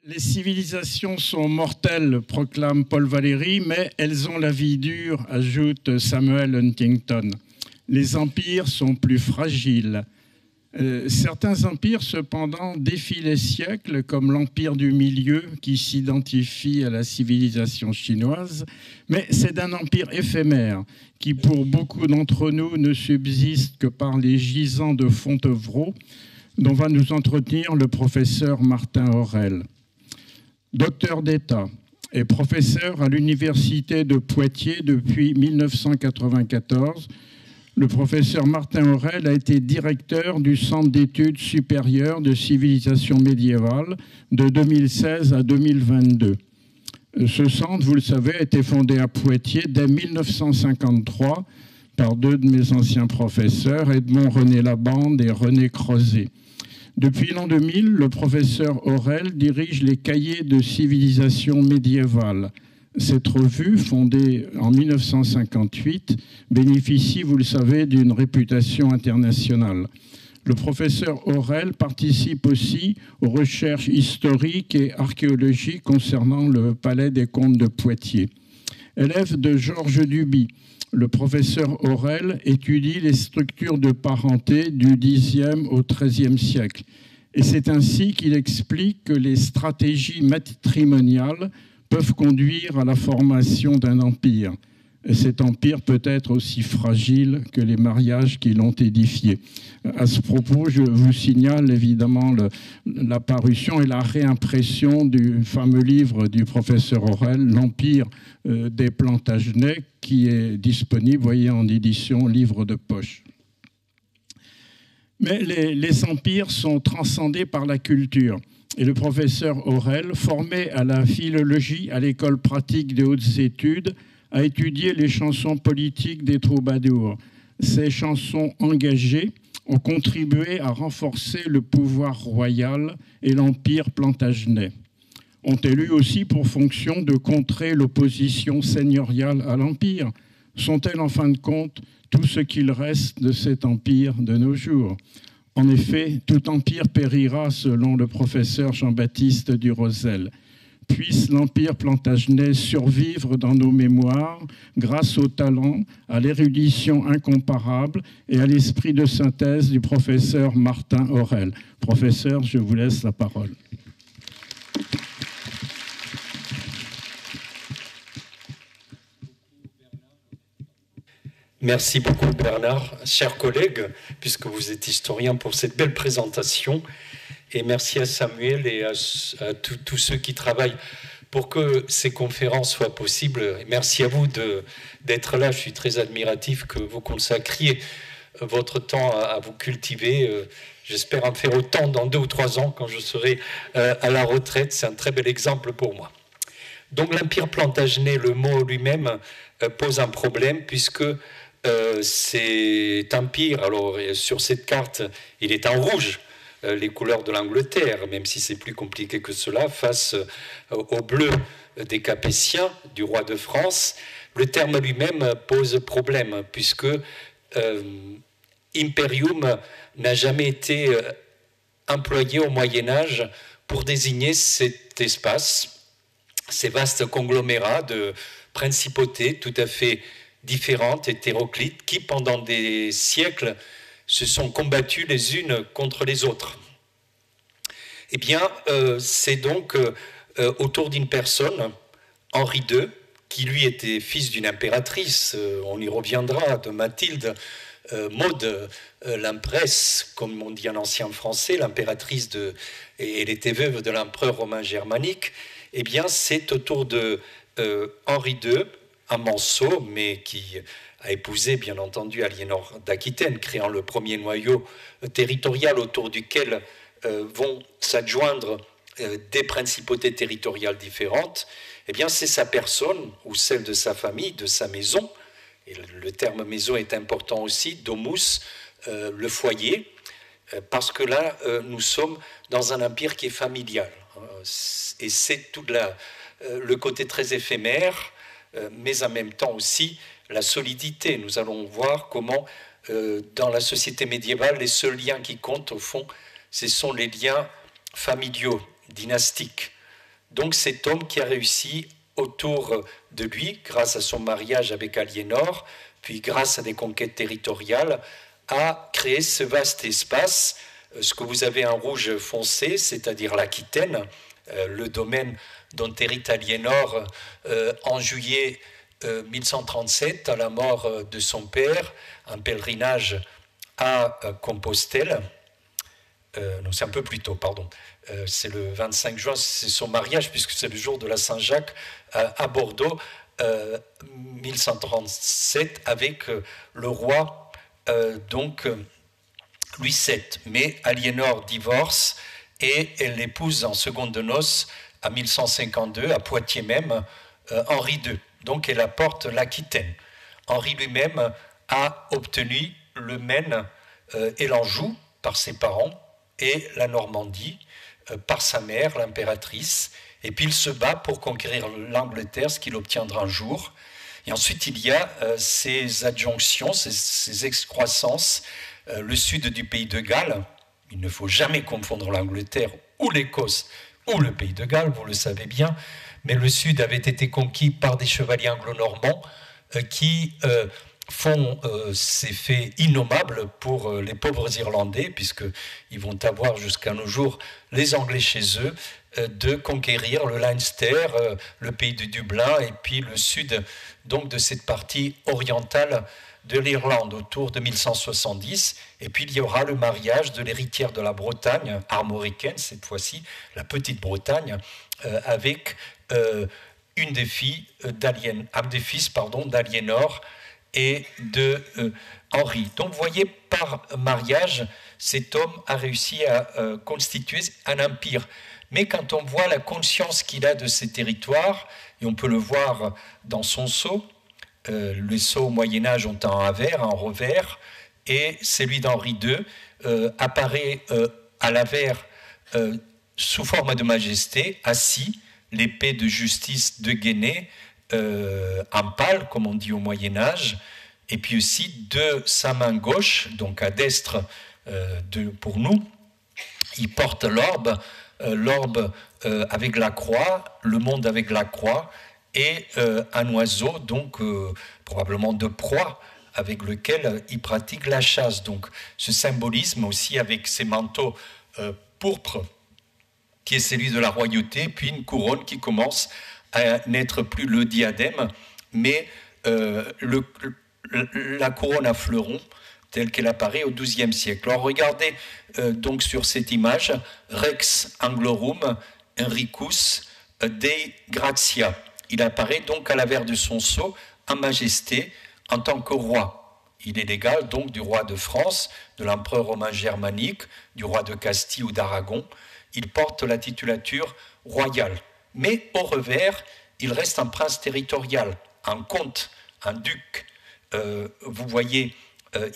Les civilisations sont mortelles, proclame Paul Valéry, mais elles ont la vie dure, ajoute Samuel Huntington. Les empires sont plus fragiles. Certains empires, cependant, défient les siècles, comme l'Empire du Milieu, qui s'identifie à la civilisation chinoise, mais c'est d'un empire éphémère, qui pour beaucoup d'entre nous ne subsiste que par les gisants de Fontevraud, dont va nous entretenir le professeur Martin Aurel. Docteur d'État et professeur à l'Université de Poitiers depuis 1994, le professeur Martin Aurel a été directeur du Centre d'études supérieures de civilisation médiévale de 2016 à 2022. Ce centre, vous le savez, a été fondé à Poitiers dès 1953 par deux de mes anciens professeurs, Edmond-René Labande et René Crozet. Depuis l'an 2000, le professeur Aurel dirige les cahiers de civilisation médiévale. Cette revue, fondée en 1958, bénéficie, vous le savez, d'une réputation internationale. Le professeur Aurel participe aussi aux recherches historiques et archéologiques concernant le palais des comtes de Poitiers. Élève de Georges Duby, le professeur Aurel étudie les structures de parenté du Xe au XIIIe siècle. Et c'est ainsi qu'il explique que les stratégies matrimoniales peuvent conduire à la formation d'un empire. Et cet empire peut être aussi fragile que les mariages qui l'ont édifié. À ce propos, je vous signale évidemment la parution et la réimpression du fameux livre du professeur Aurel, L'Empire des Plantagenets, qui est disponible, vous voyez, en édition livre de poche. Mais les empires sont transcendés par la culture. Et le professeur Aurel, formé à la philologie à l'école pratique des hautes études, a étudié les chansons politiques des troubadours. Ces chansons engagées ont contribué à renforcer le pouvoir royal et l'empire plantagenet. Ont-elles eu aussi pour fonction de contrer l'opposition seigneuriale à l'empire? Sont-elles en fin de compte tout ce qu'il reste de cet empire de nos jours? En effet, tout empire périra selon le professeur Jean-Baptiste Durosel. Puisse l'empire plantagenet survivre dans nos mémoires grâce au talent, à l'érudition incomparable et à l'esprit de synthèse du professeur Martin Aurel. Professeur, je vous laisse la parole. Merci beaucoup Bernard, chers collègues, puisque vous êtes historien, pour cette belle présentation. Et merci à Samuel et à tous ceux qui travaillent pour que ces conférences soient possibles. Et merci à vous d'être là. Je suis très admiratif que vous consacriez votre temps à vous cultiver. J'espère en faire autant dans 2 ou 3 ans quand je serai à la retraite. C'est un très bel exemple pour moi. Donc l'empire plantagenet, le mot lui-même, pose un problème puisque cet empire, alors sur cette carte, il est en rouge, les couleurs de l'Angleterre, même si c'est plus compliqué que cela, face au bleu des Capétiens, du roi de France. Le terme lui-même pose problème, puisque imperium n'a jamais été employé au Moyen-Âge pour désigner cet espace, ces vastes conglomérats de principautés tout à fait différentes, hétéroclites, qui pendant des siècles se sont combattues les unes contre les autres. Eh bien, c'est donc autour d'une personne, Henri II, qui lui était fils d'une impératrice, on y reviendra, de Mathilde, Maude, l'empresse, comme on dit en ancien français, l'impératrice et elle était veuve de l'empereur romain germanique. Eh bien, c'est autour de Henri II, un Manceau, mais qui a épousé, bien entendu, Aliénor d'Aquitaine, créant le premier noyau territorial autour duquel vont s'adjoindre des principautés territoriales différentes. Eh bien, c'est sa personne, ou celle de sa famille, de sa maison, et le terme maison est important aussi, domus, le foyer, parce que là, nous sommes dans un empire qui est familial. Et c'est tout le côté très éphémère, mais en même temps aussi la solidité. Nous allons voir comment, dans la société médiévale, les seuls liens qui comptent, au fond, ce sont les liens familiaux, dynastiques. donc cet homme qui a réussi autour de lui, grâce à son mariage avec Aliénor, puis grâce à des conquêtes territoriales, à créer ce vaste espace, ce que vous avez en rouge foncé, c'est-à-dire l'Aquitaine, le domaine dont hérite Aliénor en juillet 1137, à la mort de son père, un pèlerinage à Compostelle. Non, c'est un peu plus tôt, pardon. C'est le 25 juin, c'est son mariage, puisque c'est le jour de la Saint-Jacques à Bordeaux, 1137, avec le roi Louis VII. Mais Aliénor divorce et elle l'épouse en seconde noces à 1152, à Poitiers même, Henri II. Donc elle apporte l'Aquitaine. Henri lui-même a obtenu le Maine et l'Anjou par ses parents et la Normandie par sa mère, l'impératrice. Et puis il se bat pour conquérir l'Angleterre, ce qu'il obtiendra un jour. Et ensuite il y a ces adjonctions, ces excroissances, le sud du pays de Galles. Il ne faut jamais confondre l'Angleterre ou l'Écosse ou le pays de Galles, vous le savez bien, mais le sud avait été conquis par des chevaliers anglo-normands qui font ces faits innommables pour les pauvres Irlandais, puisqu'ils vont avoir jusqu'à nos jours les Anglais chez eux, de conquérir le Leinster, le pays de Dublin, et puis le sud donc de cette partie orientale de l'Irlande autour de 1170. Et puis il y aura le mariage de l'héritière de la Bretagne, armoricaine cette fois-ci, la petite Bretagne, avec une des filles d'Aliénor et de Henri. Donc vous voyez, par mariage, cet homme a réussi à constituer un empire. Mais quand on voit la conscience qu'il a de ces territoires, et on peut le voir dans son sceau, les sceaux au Moyen-Âge ont un avers, un revers, et celui d'Henri II apparaît à l'avers sous forme de majesté, assis, l'épée de justice de Guéné, en pâle, comme on dit au Moyen-Âge, et puis aussi de sa main gauche, donc à destre pour nous, il porte l'orbe avec la croix, le monde avec la croix, et un oiseau, donc probablement de proie, avec lequel il pratique la chasse. Donc ce symbolisme aussi avec ses manteaux pourpres, qui est celui de la royauté, puis une couronne qui commence à n'être plus le diadème, mais la couronne à fleurons, telle qu'elle apparaît au XIIe siècle. Alors regardez donc sur cette image, Rex Anglorum Henricus Dei Gratia. Il apparaît donc à l'avers de son sceau en majesté en tant que roi. Il est l'égal donc du roi de France, de l'empereur romain germanique, du roi de Castille ou d'Aragon. Il porte la titulature royale. Mais au revers, il reste un prince territorial, un comte, un duc. Vous voyez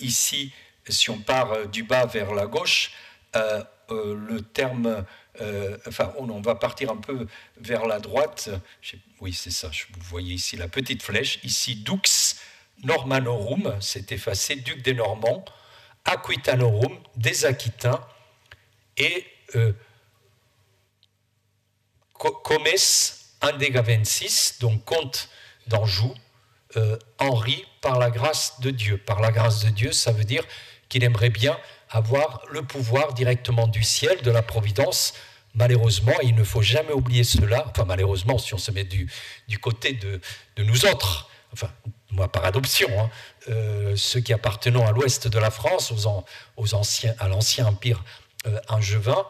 ici, si on part du bas vers la gauche, le terme, on va partir un peu vers la droite. Oui, c'est ça, vous voyez ici la petite flèche. Ici, Dux Normanorum, c'est effacé, duc des Normands, Aquitanorum, des Aquitains, et Comes Andegavensis, donc comte d'Anjou, Henri, par la grâce de Dieu. Par la grâce de Dieu, ça veut dire qu'il aimerait bien avoir le pouvoir directement du ciel, de la providence. Malheureusement, il ne faut jamais oublier cela, enfin malheureusement, si on se met du côté de nous autres, enfin, moi par adoption, ceux qui appartenons à l'ouest de la France, à l'ancien empire angevin,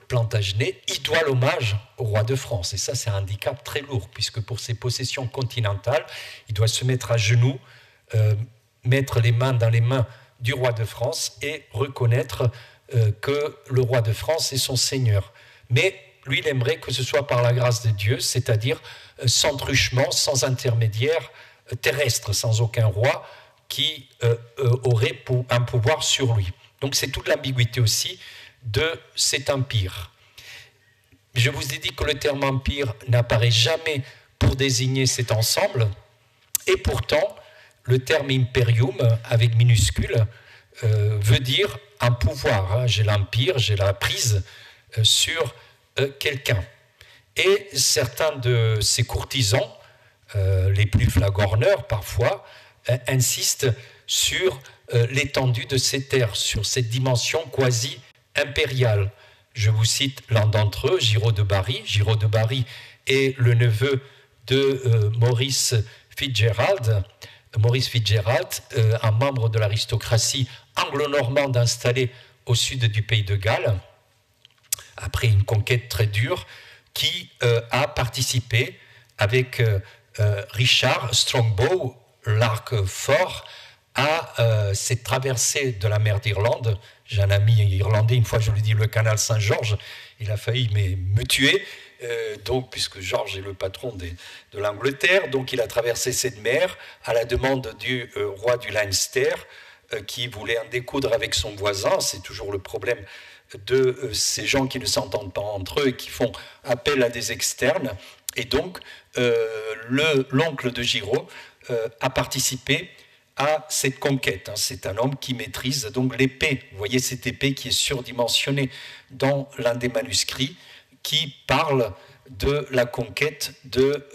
Plantagenet, il doit l'hommage au roi de France. Et ça, c'est un handicap très lourd, puisque pour ses possessions continentales, il doit se mettre à genoux, mettre les mains dans les mains du roi de France et reconnaître que le roi de France est son seigneur. Mais lui, il aimerait que ce soit par la grâce de Dieu, c'est-à-dire sans truchement, sans intermédiaire terrestre, sans aucun roi qui aurait un pouvoir sur lui. Donc c'est toute l'ambiguïté aussi de cet empire. Je vous ai dit que le terme empire n'apparaît jamais pour désigner cet ensemble, et pourtant le terme imperium avec minuscule veut dire un pouvoir. J'ai l'empire, j'ai la prise sur quelqu'un. Et certains de ces courtisans, les plus flagorneurs parfois, insistent sur l'étendue de ces terres, sur cette dimension quasi-impériale. Je vous cite l'un d'entre eux, Giraud de Barry. Giraud de Barry est le neveu de Maurice Fitzgerald. Maurice Fitzgerald, un membre de l'aristocratie anglo-normande installée au sud du pays de Galles, après une conquête très dure, qui a participé avec Richard Strongbow, l'arc fort, à cette traversée de la mer d'Irlande. J'ai un ami irlandais, une fois je lui ai dit le canal Saint-Georges, il a failli me tuer, donc, puisque Georges est le patron de l'Angleterre, donc il a traversé cette mer à la demande du roi du Leinster, qui voulait en découdre avec son voisin. C'est toujours le problème de ces gens qui ne s'entendent pas entre eux et qui font appel à des externes. Et donc, l'oncle de Giraud a participé à cette conquête. C'est un homme qui maîtrise donc l'épée. Vous voyez cette épée qui est surdimensionnée dans l'un des manuscrits qui parle de la conquête de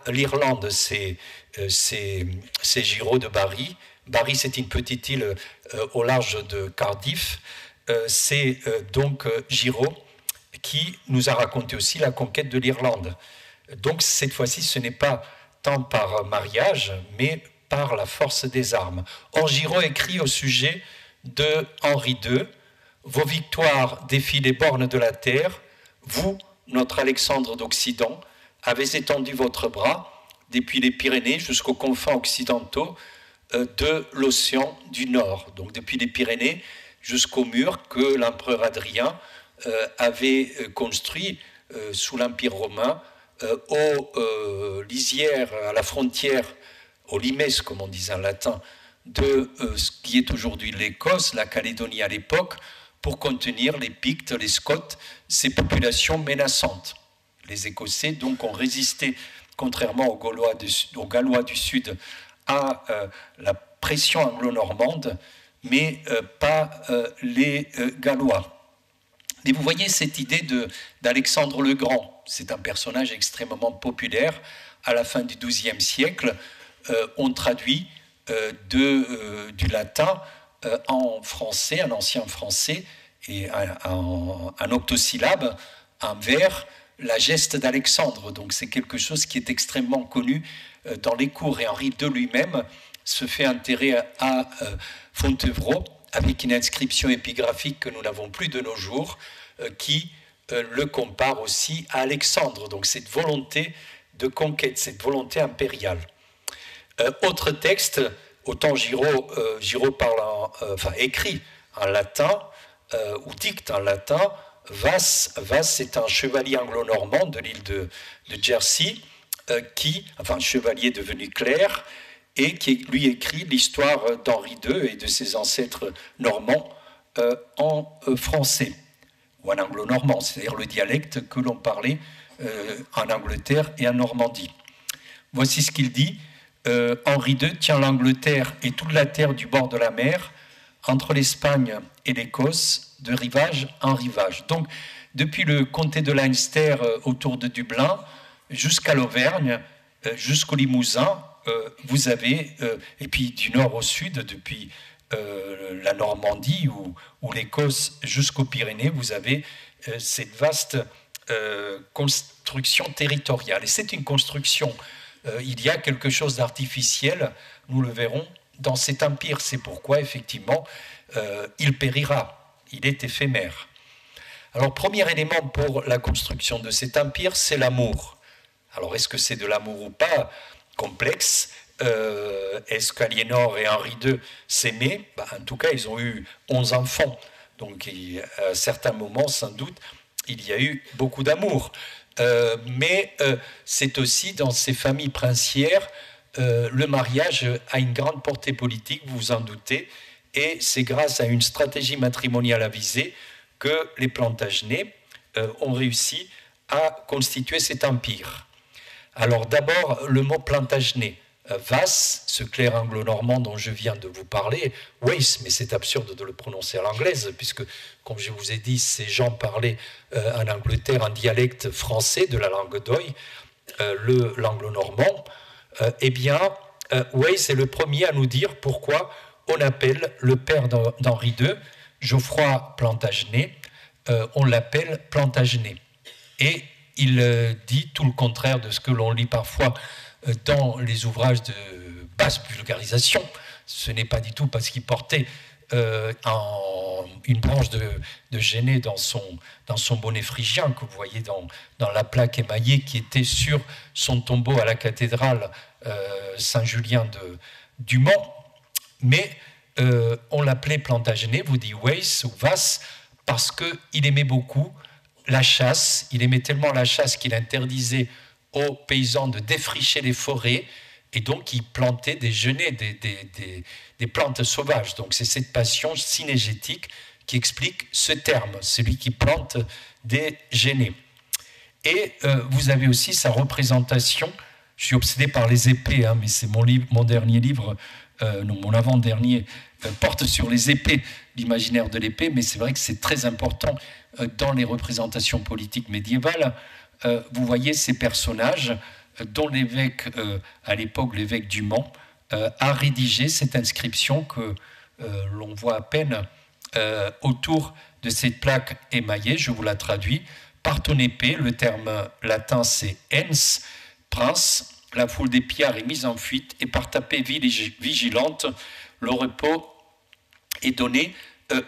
l'Irlande. C'est Giraud de Barry. Barry, c'est une petite île au large de Cardiff. C'est donc Giraud qui nous a raconté aussi la conquête de l'Irlande. Donc cette fois-ci, ce n'est pas tant par mariage, mais par la force des armes. Or, Giraud écrit au sujet de Henri II, « Vos victoires défient les bornes de la terre. Vous, notre Alexandre d'Occident, avez étendu votre bras depuis les Pyrénées jusqu'aux confins occidentaux de l'océan du Nord. » Donc depuis les Pyrénées jusqu'au mur que l'empereur Adrien avait construit sous l'Empire romain aux lisières, à la frontière, au limes, comme on disait en latin, de ce qui est aujourd'hui l'Écosse, la Calédonie à l'époque, pour contenir les Pictes, les Scots, ces populations menaçantes. Les Écossais, donc, ont résisté, contrairement aux Gallois du Sud, à la pression anglo-normande, mais pas les Gallois. Et vous voyez cette idée d'Alexandre le Grand. C'est un personnage extrêmement populaire. À la fin du XIIe siècle, on traduit du latin en français, en ancien français, et en octosyllabe, un vers, la geste d'Alexandre. Donc c'est quelque chose qui est extrêmement connu dans les cours. Et Henri II lui-même se fait enterrer à Fontevraud avec une inscription épigraphique que nous n'avons plus de nos jours, qui le compare aussi à Alexandre. Donc cette volonté de conquête, cette volonté impériale. Autre texte, autant Giraud écrit en latin ou dicte en latin. Vasse, c'est un chevalier anglo-normand de l'île de Jersey, un chevalier devenu clerc, et qui lui écrit l'histoire d'Henri II et de ses ancêtres normands en français, ou en anglo-normand, c'est-à-dire le dialecte que l'on parlait en Angleterre et en Normandie. Voici ce qu'il dit. Henri II tient l'Angleterre et toute la terre du bord de la mer, entre l'Espagne et l'Écosse, de rivage en rivage. Donc, depuis le comté de Leinster autour de Dublin, jusqu'à l'Auvergne, jusqu'au Limousin, vous avez, et puis du nord au sud, depuis la Normandie ou l'Écosse jusqu'aux Pyrénées, vous avez cette vaste construction territoriale. Et c'est une construction, il y a quelque chose d'artificiel, nous le verrons, dans cet empire. C'est pourquoi, effectivement, il périra, il est éphémère. Alors, premier élément pour la construction de cet empire, c'est l'amour. Alors, est-ce que c'est de l'amour ou pas? Complexe. Est-ce qu'Aliénor et Henri II s'aimaient? En tout cas, ils ont eu 11 enfants. Donc, à certains moments, sans doute, il y a eu beaucoup d'amour. Mais c'est aussi dans ces familles princières, le mariage a une grande portée politique, vous vous en doutez, et c'est grâce à une stratégie matrimoniale avisée que les Plantagenets ont réussi à constituer cet empire. Alors d'abord, le mot Plantagenet. Wace, ce clerc anglo-normand dont je viens de vous parler, Wace, mais c'est absurde de le prononcer à l'anglaise, puisque, comme je vous ai dit, ces gens parlaient en Angleterre un dialecte français de la langue d'Oï, l'anglo-normand. Eh bien, Wace est le premier à nous dire pourquoi on appelle le père d'Henri II, Geoffroy Plantagenet, on l'appelle Plantagenet. Et il dit tout le contraire de ce que l'on lit parfois dans les ouvrages de basse vulgarisation. Ce n'est pas du tout parce qu'il portait une branche de genêt dans son bonnet phrygien que vous voyez dans la plaque émaillée qui était sur son tombeau à la cathédrale Saint-Julien du Mans. Mais on l'appelait Plantagenet, vous dites Wace ou Wace, parce qu'il aimait beaucoup la chasse. Il aimait tellement la chasse qu'il interdisait aux paysans de défricher les forêts, et donc il plantait des genêts, des plantes sauvages. Donc c'est cette passion synégétique qui explique ce terme, celui qui plante des genêts. Et vous avez aussi sa représentation. Je suis obsédé par les épées, mais c'est mon dernier livre, mon avant-dernier, porte sur les épées, l'imaginaire de l'épée, mais c'est vrai que c'est très important dans les représentations politiques médiévales. Vous voyez ces personnages dont l'évêque, à l'époque l'évêque du Mans, a rédigé cette inscription que l'on voit à peine autour de cette plaque émaillée. Je vous la traduis. Par ton épée, le terme latin c'est ens, prince, la foule des pillards est mise en fuite, et par ta paix vigilante, le repos est donné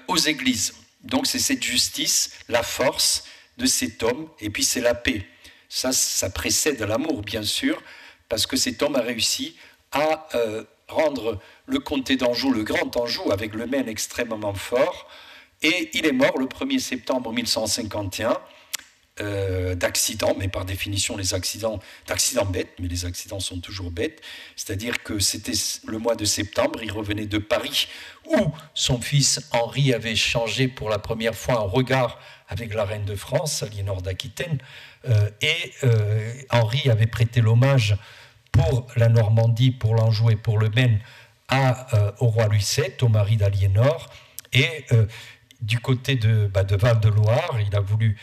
aux églises. Donc c'est cette justice, la force de cet homme, et puis c'est la paix. Ça précède l'amour, bien sûr, parce que cet homme a réussi à rendre le comté d'Anjou, le grand Anjou, avec le Maine extrêmement fort, et il est mort le 1er septembre 1151, d'accidents, mais par définition d'accidents bêtes, mais les accidents sont toujours bêtes, c'est-à-dire que c'était le mois de septembre, il revenait de Paris, où son fils Henri avait changé pour la première fois un regard avec la reine de France, Aliénor d'Aquitaine, et Henri avait prêté l'hommage pour la Normandie, pour l'Anjou et pour le Maine au roi Louis VII, au mari d'Aliénor, et du côté de Val-de-Loire, il a voulu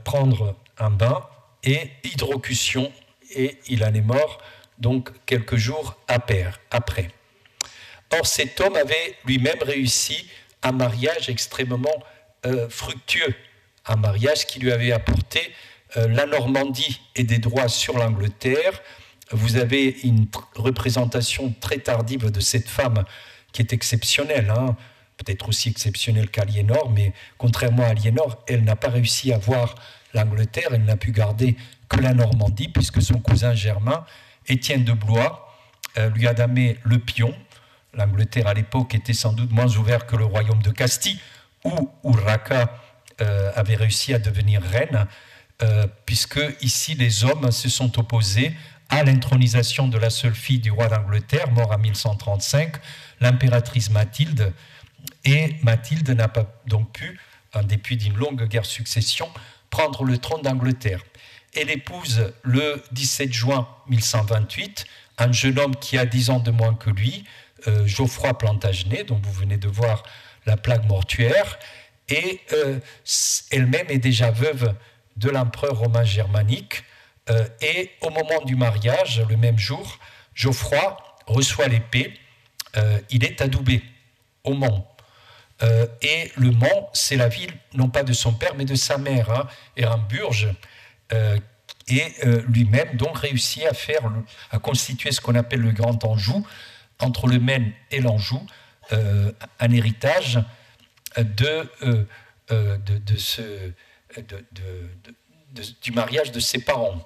prendre un bain et hydrocution, et il en est mort donc quelques jours après. Or, cet homme avait lui-même réussi un mariage extrêmement fructueux, un mariage qui lui avait apporté la Normandie et des droits sur l'Angleterre. Vous avez une représentation très tardive de cette femme qui est exceptionnelle, peut-être aussi exceptionnelle qu'Aliénor, mais contrairement à Aliénor, elle n'a pas réussi à voir l'Angleterre, elle n'a pu garder que la Normandie, puisque son cousin germain, Étienne de Blois, lui a damé le pion. L'Angleterre à l'époque était sans doute moins ouverte que le royaume de Castille, où Urraca avait réussi à devenir reine, puisque ici les hommes se sont opposés à l'intronisation de la seule fille du roi d'Angleterre, mort en 1135, l'impératrice Mathilde. Et Mathilde n'a pas donc pu, en dépit d'une longue guerre succession, prendre le trône d'Angleterre. Elle épouse le 17 juin 1128 un jeune homme qui a 10 ans de moins que lui, Geoffroy Plantagenet, dont vous venez de voir la plaque mortuaire, et elle-même est déjà veuve de l'empereur romain germanique, et au moment du mariage, le même jour, Geoffroy reçoit l'épée, il est adoubé au Mans. Et le Mans, c'est la ville, non pas de son père, mais de sa mère, Éramburge, et lui-même donc réussit à constituer ce qu'on appelle le Grand Anjou, entre le Maine et l'Anjou, un héritage du mariage de ses parents.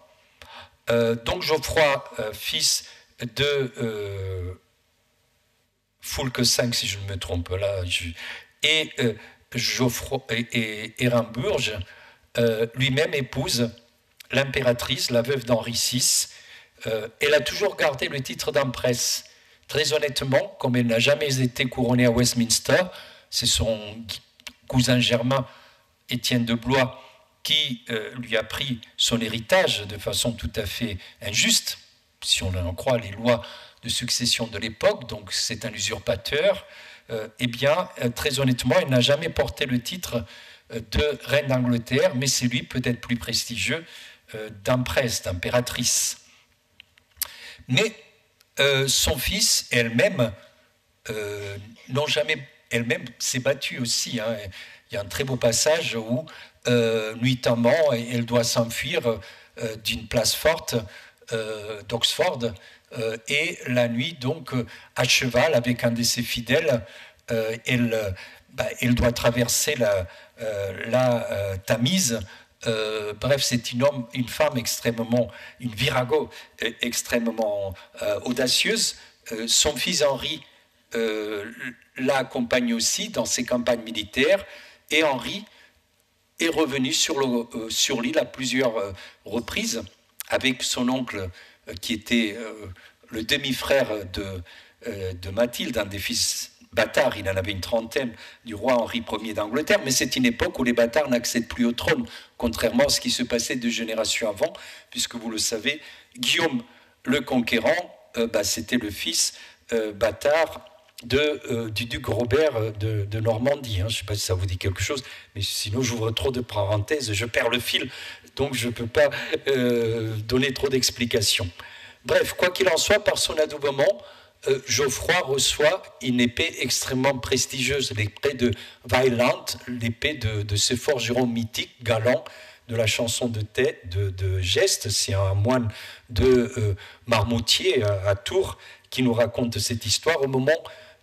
Donc Geoffroy, fils de Foulques V, si je ne me trompe là, et Geoffroy et Éramburge, lui-même épouse l'impératrice, la veuve d'Henri VI. Elle a toujours gardé le titre d'empresse. Très honnêtement, comme elle n'a jamais été couronnée à Westminster, c'est son cousin germain, Étienne de Blois, qui lui a pris son héritage de façon tout à fait injuste, si on en croit les lois de succession de l'époque, donc c'est un usurpateur, eh bien, très honnêtement, il n'a jamais porté le titre de reine d'Angleterre, mais c'est lui peut-être plus prestigieux d'empresse, d'impératrice. Mais son fils et elle-même n'ont jamais... Elle-même s'est battue aussi. Hein. Il y a un très beau passage où, nuitamment, elle doit s'enfuir d'une place forte d'Oxford, et la nuit, donc, à cheval avec un de ses fidèles, elle doit traverser la Tamise. Bref, c'est une femme extrêmement, une virago extrêmement audacieuse. Son fils Henri l'accompagne aussi dans ses campagnes militaires, et Henri est revenu sur l'île à plusieurs reprises avec son oncle qui était le demi-frère de Mathilde, un des fils bâtards, il en avait une trentaine, du roi Henri Ier d'Angleterre, mais c'est une époque où les bâtards n'accèdent plus au trône, contrairement à ce qui se passait 2 générations avant, puisque vous le savez, Guillaume le Conquérant, c'était le fils bâtard du duc Robert de Normandie. Je ne sais pas si ça vous dit quelque chose, mais sinon j'ouvre trop de parenthèses, je perds le fil, donc je ne peux pas donner trop d'explications. Bref, quoi qu'il en soit, par son adoubement, Geoffroy reçoit une épée extrêmement prestigieuse, l'épée de Vaillant, l'épée de ce forgeron mythique, galant, de la chanson de Geste. C'est un moine de Marmoutier à Tours qui nous raconte cette histoire au moment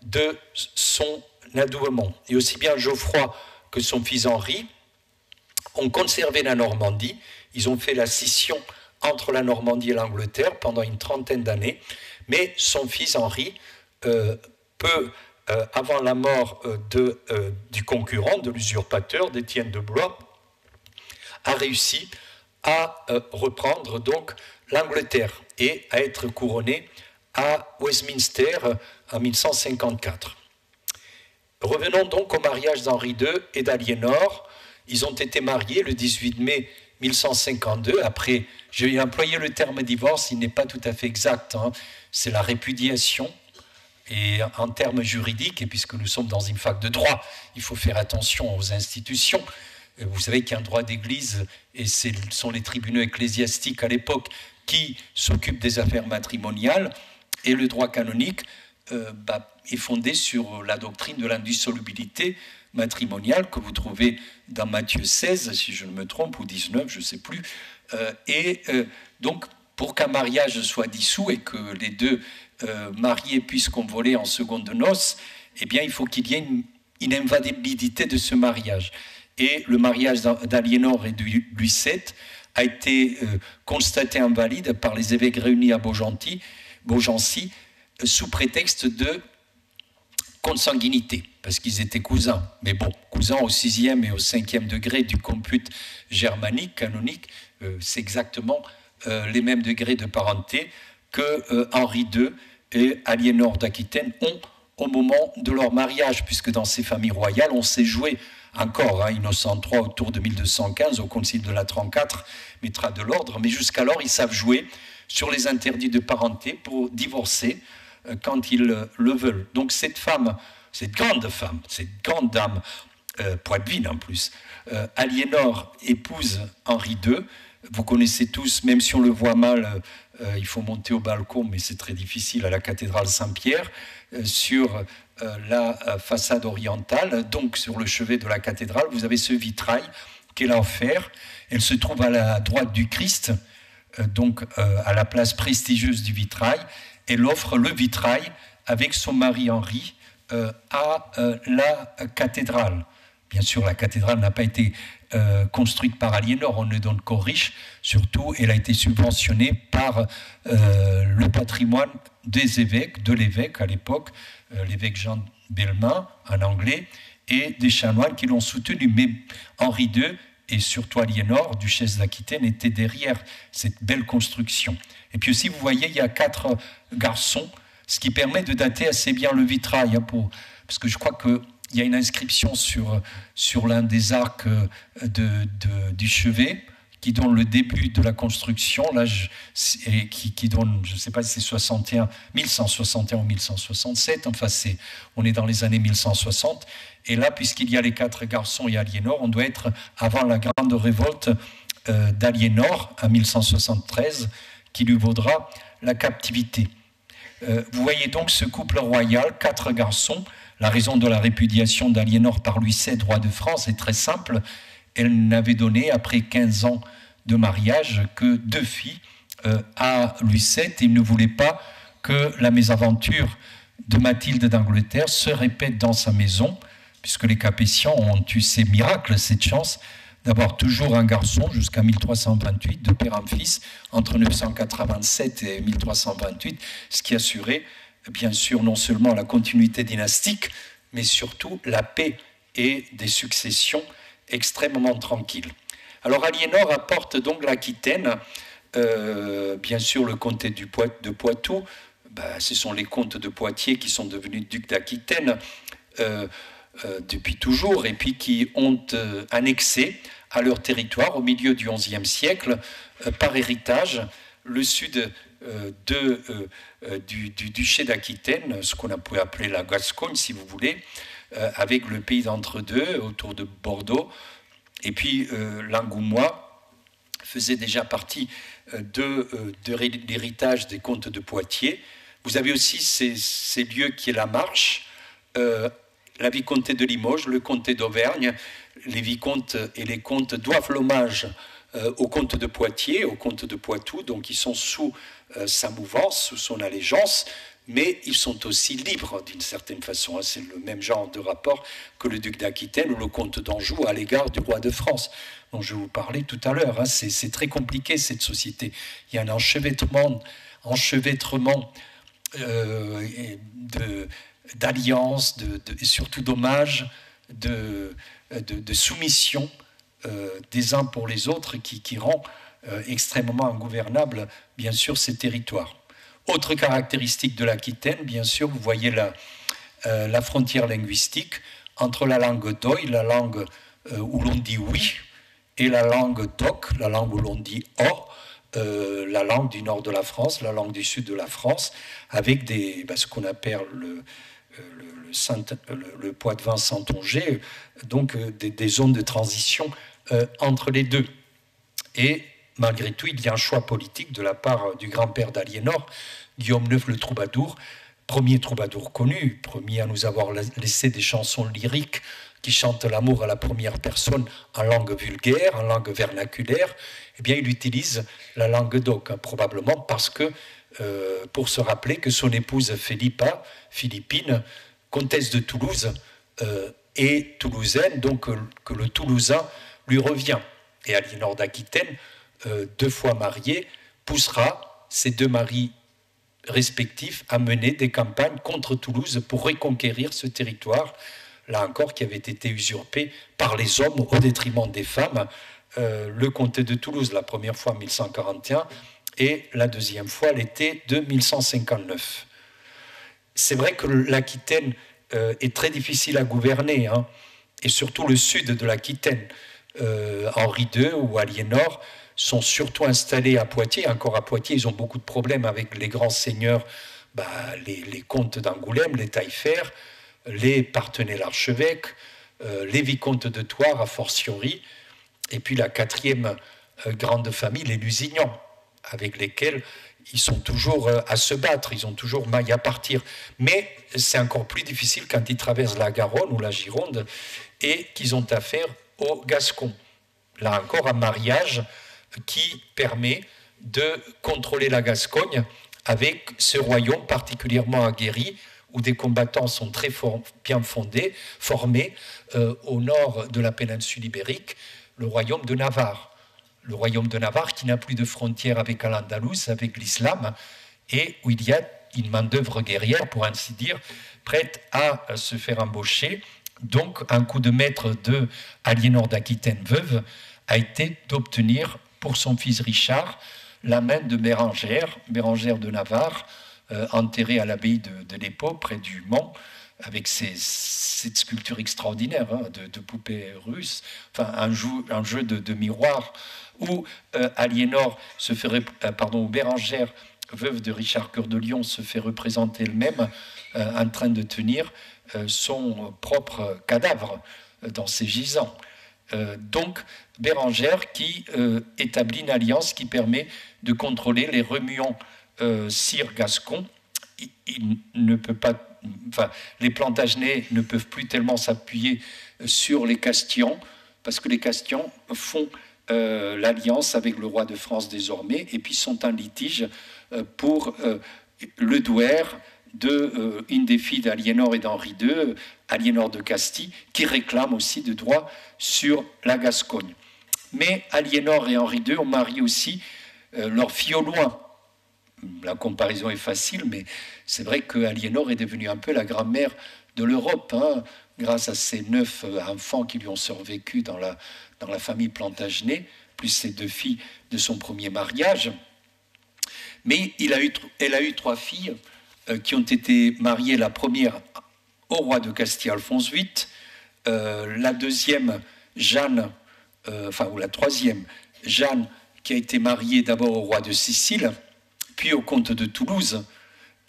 de son adoubement. Et aussi bien Geoffroy que son fils Henri ont conservé la Normandie. Ils ont fait la scission entre la Normandie et l'Angleterre pendant une trentaine d'années. Mais son fils Henri peut, avant la mort du concurrent, de l'usurpateur, d'Étienne de Blois, a réussi à reprendre donc l'Angleterre et à être couronné à Westminster en 1154. Revenons donc au mariage d'Henri II et d'Aliénor. Ils ont été mariés le 18 mai 1152. Après, j'ai employé le terme divorce, il n'est pas tout à fait exact. C'est la répudiation. Et en termes juridiques, et puisque nous sommes dans une fac de droit, il faut faire attention aux institutions. Vous savez qu'il y a un droit d'église, et ce sont les tribunaux ecclésiastiques à l'époque qui s'occupent des affaires matrimoniales. Et le droit canonique est fondé sur la doctrine de l'indissolubilité matrimoniale que vous trouvez dans Matthieu 16, si je ne me trompe, ou 19, je ne sais plus. Donc, pour qu'un mariage soit dissous et que les deux mariés puissent convoler en seconde noces, eh bien, il faut qu'il y ait une invalidité de ce mariage. Et le mariage d'Aliénor et de Louis VII a été constaté invalide par les évêques réunis à Beaugency, sous prétexte de consanguinité, parce qu'ils étaient cousins. Mais bon, cousins au 6e et au 5e degré du compute germanique, canonique, c'est exactement les mêmes degrés de parenté que Henri II et Aliénor d'Aquitaine ont au moment de leur mariage, puisque dans ces familles royales, on s'est joué encore, Innocent III, autour de 1215, au concile de Latran IV, mettra de l'ordre, mais jusqu'alors, ils savent jouer sur les interdits de parenté pour divorcer quand ils le veulent. Donc cette femme, cette grande dame, poitevine en plus, Aliénor épouse Henri II. Vous connaissez tous, même si on le voit mal, il faut monter au balcon, mais c'est très difficile, à la cathédrale Saint-Pierre, sur la façade orientale, donc sur le chevet de la cathédrale, vous avez ce vitrail qu'elle a offert. Elle se trouve à la droite du Christ, donc à la place prestigieuse du vitrail. Elle offre le vitrail avec son mari Henri à la cathédrale. Bien sûr, la cathédrale n'a pas été construite par Aliénor, on ne donne qu'aux riches. Surtout, elle a été subventionnée par le patrimoine des évêques, de l'évêque à l'époque, l'évêque Jean Belmain, en anglais, et des chanoines qui l'ont soutenu. Mais Henri II et surtout Aliénor, duchesse d'Aquitaine, étaient derrière cette belle construction. Et puis aussi, vous voyez, il y a 4 garçons, ce qui permet de dater assez bien le vitrail, parce que je crois qu'il y a une inscription sur l'un des arcs du chevet qui donne le début de la construction, là, qui donne, je ne sais pas si c'est 1161 ou 1167, enfin on est dans les années 1160, et là, puisqu'il y a les 4 garçons et Aliénor, on doit être avant la grande révolte d'Aliénor, en 1173, qui lui vaudra la captivité. Vous voyez donc ce couple royal, 4 garçons. La raison de la répudiation d'Aliénor par Louis VII, roi de France, est très simple. Elle n'avait donné, après 15 ans de mariage, que 2 filles à Louis VII. Il ne voulait pas que la mésaventure de Mathilde d'Angleterre se répète dans sa maison, puisque les Capétiens ont eu ces miracles, cette chance d'avoir toujours un garçon jusqu'à 1328, de père en fils, entre 987 et 1328, ce qui assurait, bien sûr, non seulement la continuité dynastique, mais surtout la paix et des successions extrêmement tranquilles. Alors Aliénor apporte donc l'Aquitaine, bien sûr le comté de Poitou, ce sont les comtes de Poitiers qui sont devenus ducs d'Aquitaine depuis toujours, et puis qui ont annexé à leur territoire au milieu du XIe siècle, par héritage, le sud du duché d'Aquitaine, ce qu'on peut appeler la Gascogne, si vous voulez, avec le pays d'entre-deux, autour de Bordeaux. Et puis l'Angoumois faisait déjà partie de l'héritage des comtes de Poitiers. Vous avez aussi ces lieux qui est la Marche, la vicomté de Limoges, le comté d'Auvergne. Les vicomtes et les comtes doivent l'hommage au comte de Poitiers, au comte de Poitou, donc ils sont sous sa mouvance, sous son allégeance, mais ils sont aussi libres d'une certaine façon. C'est le même genre de rapport que le duc d'Aquitaine ou le comte d'Anjou à l'égard du roi de France, dont je vous parlais tout à l'heure. C'est très compliqué cette société. Il y a un enchevêtrement d'alliances, et surtout d'hommages, de soumission des uns pour les autres qui rend extrêmement ingouvernable, bien sûr, ces territoires. Autre caractéristique de l'Aquitaine, bien sûr, vous voyez la frontière linguistique entre la langue d'Oï, la langue où l'on dit oui, et la langue d'Oc, la langue où l'on dit o, la langue du nord de la France, la langue du sud de la France, avec ce qu'on appelle le Poitevin-Saintongeais, donc des zones de transition entre les deux. Et malgré tout, il y a un choix politique de la part du grand-père d'Aliénor, Guillaume IX le Troubadour, premier troubadour connu, premier à nous avoir laissé des chansons lyriques qui chantent l'amour à la première personne en langue vulgaire, en langue vernaculaire. Eh bien, il utilise la langue d'Oc, probablement parce que, pour se rappeler que son épouse Philippine, comtesse de Toulouse, est toulousaine, donc que le toulousain lui revient. Et Aliénor d'Aquitaine, 2 fois mariée, poussera ses 2 maris respectifs à mener des campagnes contre Toulouse pour reconquérir ce territoire, là encore qui avait été usurpé par les hommes au détriment des femmes. Le comté de Toulouse, la première fois en 1141 et la deuxième fois l'été de 1159. C'est vrai que l'Aquitaine est très difficile à gouverner, et surtout le sud de l'Aquitaine. Henri II ou Aliénor sont surtout installés à Poitiers. Encore à Poitiers, ils ont beaucoup de problèmes avec les grands seigneurs, les comtes d'Angoulême, les Taillefer, les Parthenay l'archevêque, les vicomtes de Thouars a fortiori, et puis la 4e grande famille, les Lusignans, avec lesquels ils sont toujours à se battre, ils ont toujours maille à partir. Mais c'est encore plus difficile quand ils traversent la Garonne ou la Gironde et qu'ils ont affaire aux Gascons. Là encore, un mariage qui permet de contrôler la Gascogne avec ce royaume particulièrement aguerri, où des combattants sont très bien formés au nord de la péninsule ibérique, le royaume de Navarre. Le royaume de Navarre qui n'a plus de frontière avec Al-Andalus, avec l'islam, et où il y a une main-d'œuvre guerrière, pour ainsi dire, prête à se faire embaucher. Donc, un coup de maître de Aliénor d'Aquitaine veuve a été d'obtenir pour son fils Richard la main de Bérengère de Navarre, enterrée à l'abbaye de l'Épau, près du Mans, avec cette sculpture extraordinaire de poupées russes, enfin un jeu de miroir, où Aliénor se fait, où Bérengère, veuve de Richard Cœur de Lion, se fait représenter elle-même en train de tenir son propre cadavre dans ses gisants. Donc Bérengère qui établit une alliance qui permet de contrôler les remuants sires gascons. Il ne peut pas, enfin, les Plantagenets ne peuvent plus tellement s'appuyer sur les Castillans, parce que les Castillans font l'alliance avec le roi de France désormais, et puis sont en litige pour le douaire de une des filles d'Aliénor et d'Henri II, Aliénor de Castille, qui réclame aussi des droits sur la Gascogne. Mais Aliénor et Henri II ont marié aussi leur fille au loin. La comparaison est facile, mais c'est vrai qu'Aliénor est devenue un peu la grand-mère de l'Europe, grâce à ces 9 enfants qui lui ont survécu dans la famille Plantagenet, plus ses 2 filles de son premier mariage. Mais elle a eu 3 filles qui ont été mariées, la première au roi de Castille, Alphonse VIII, la deuxième, Jeanne, ou la troisième, Jeanne, qui a été mariée d'abord au roi de Sicile, puis au comte de Toulouse,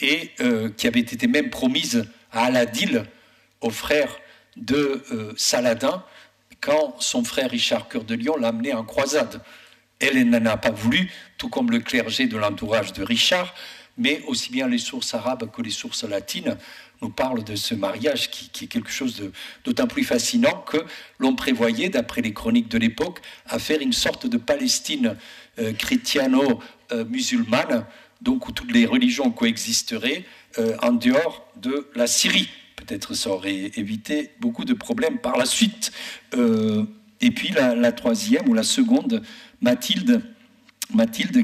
et qui avait été même promise à Aladil, au frère de Saladin, quand son frère Richard Cœur de Lion l'a amené en croisade. Elle n'en a pas voulu, tout comme le clergé de l'entourage de Richard, mais aussi bien les sources arabes que les sources latines nous parlent de ce mariage qui est quelque chose d'autant plus fascinant que l'on prévoyait, d'après les chroniques de l'époque, à faire une sorte de Palestine chrétiano-musulmane, donc où toutes les religions coexisteraient en dehors de la Syrie. Peut-être ça aurait évité beaucoup de problèmes par la suite. Et puis la troisième ou la seconde, Mathilde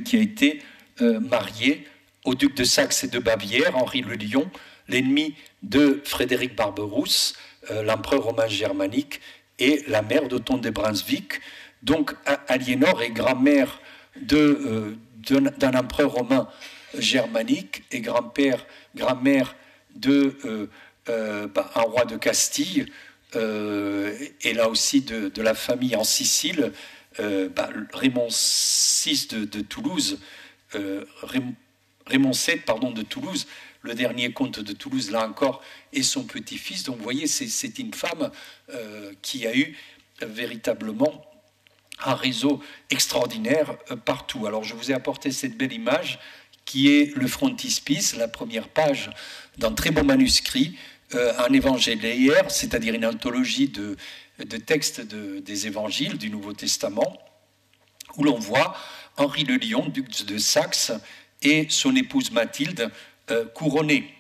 qui a été mariée au duc de Saxe et de Bavière, Henri le Lion, l'ennemi de Frédéric Barberousse, l'empereur romain germanique, et la mère d'Othon de Brunswick. Donc Aliénor est grand-mère d'un empereur romain germanique et grand-mère de un roi de Castille, et là aussi de la famille en Sicile, Raymond VI de Toulouse, Raymond VII, de Toulouse, le dernier comte de Toulouse, là encore, et son petit-fils. Donc vous voyez, c'est une femme qui a eu véritablement un réseau extraordinaire partout. Alors je vous ai apporté cette belle image qui est le frontispice, la première page d'un très beau manuscrit, un évangéliaire, c'est-à-dire une anthologie de textes des évangiles du Nouveau Testament, où l'on voit Henri le Lion, duc de Saxe, et son épouse Mathilde couronnée.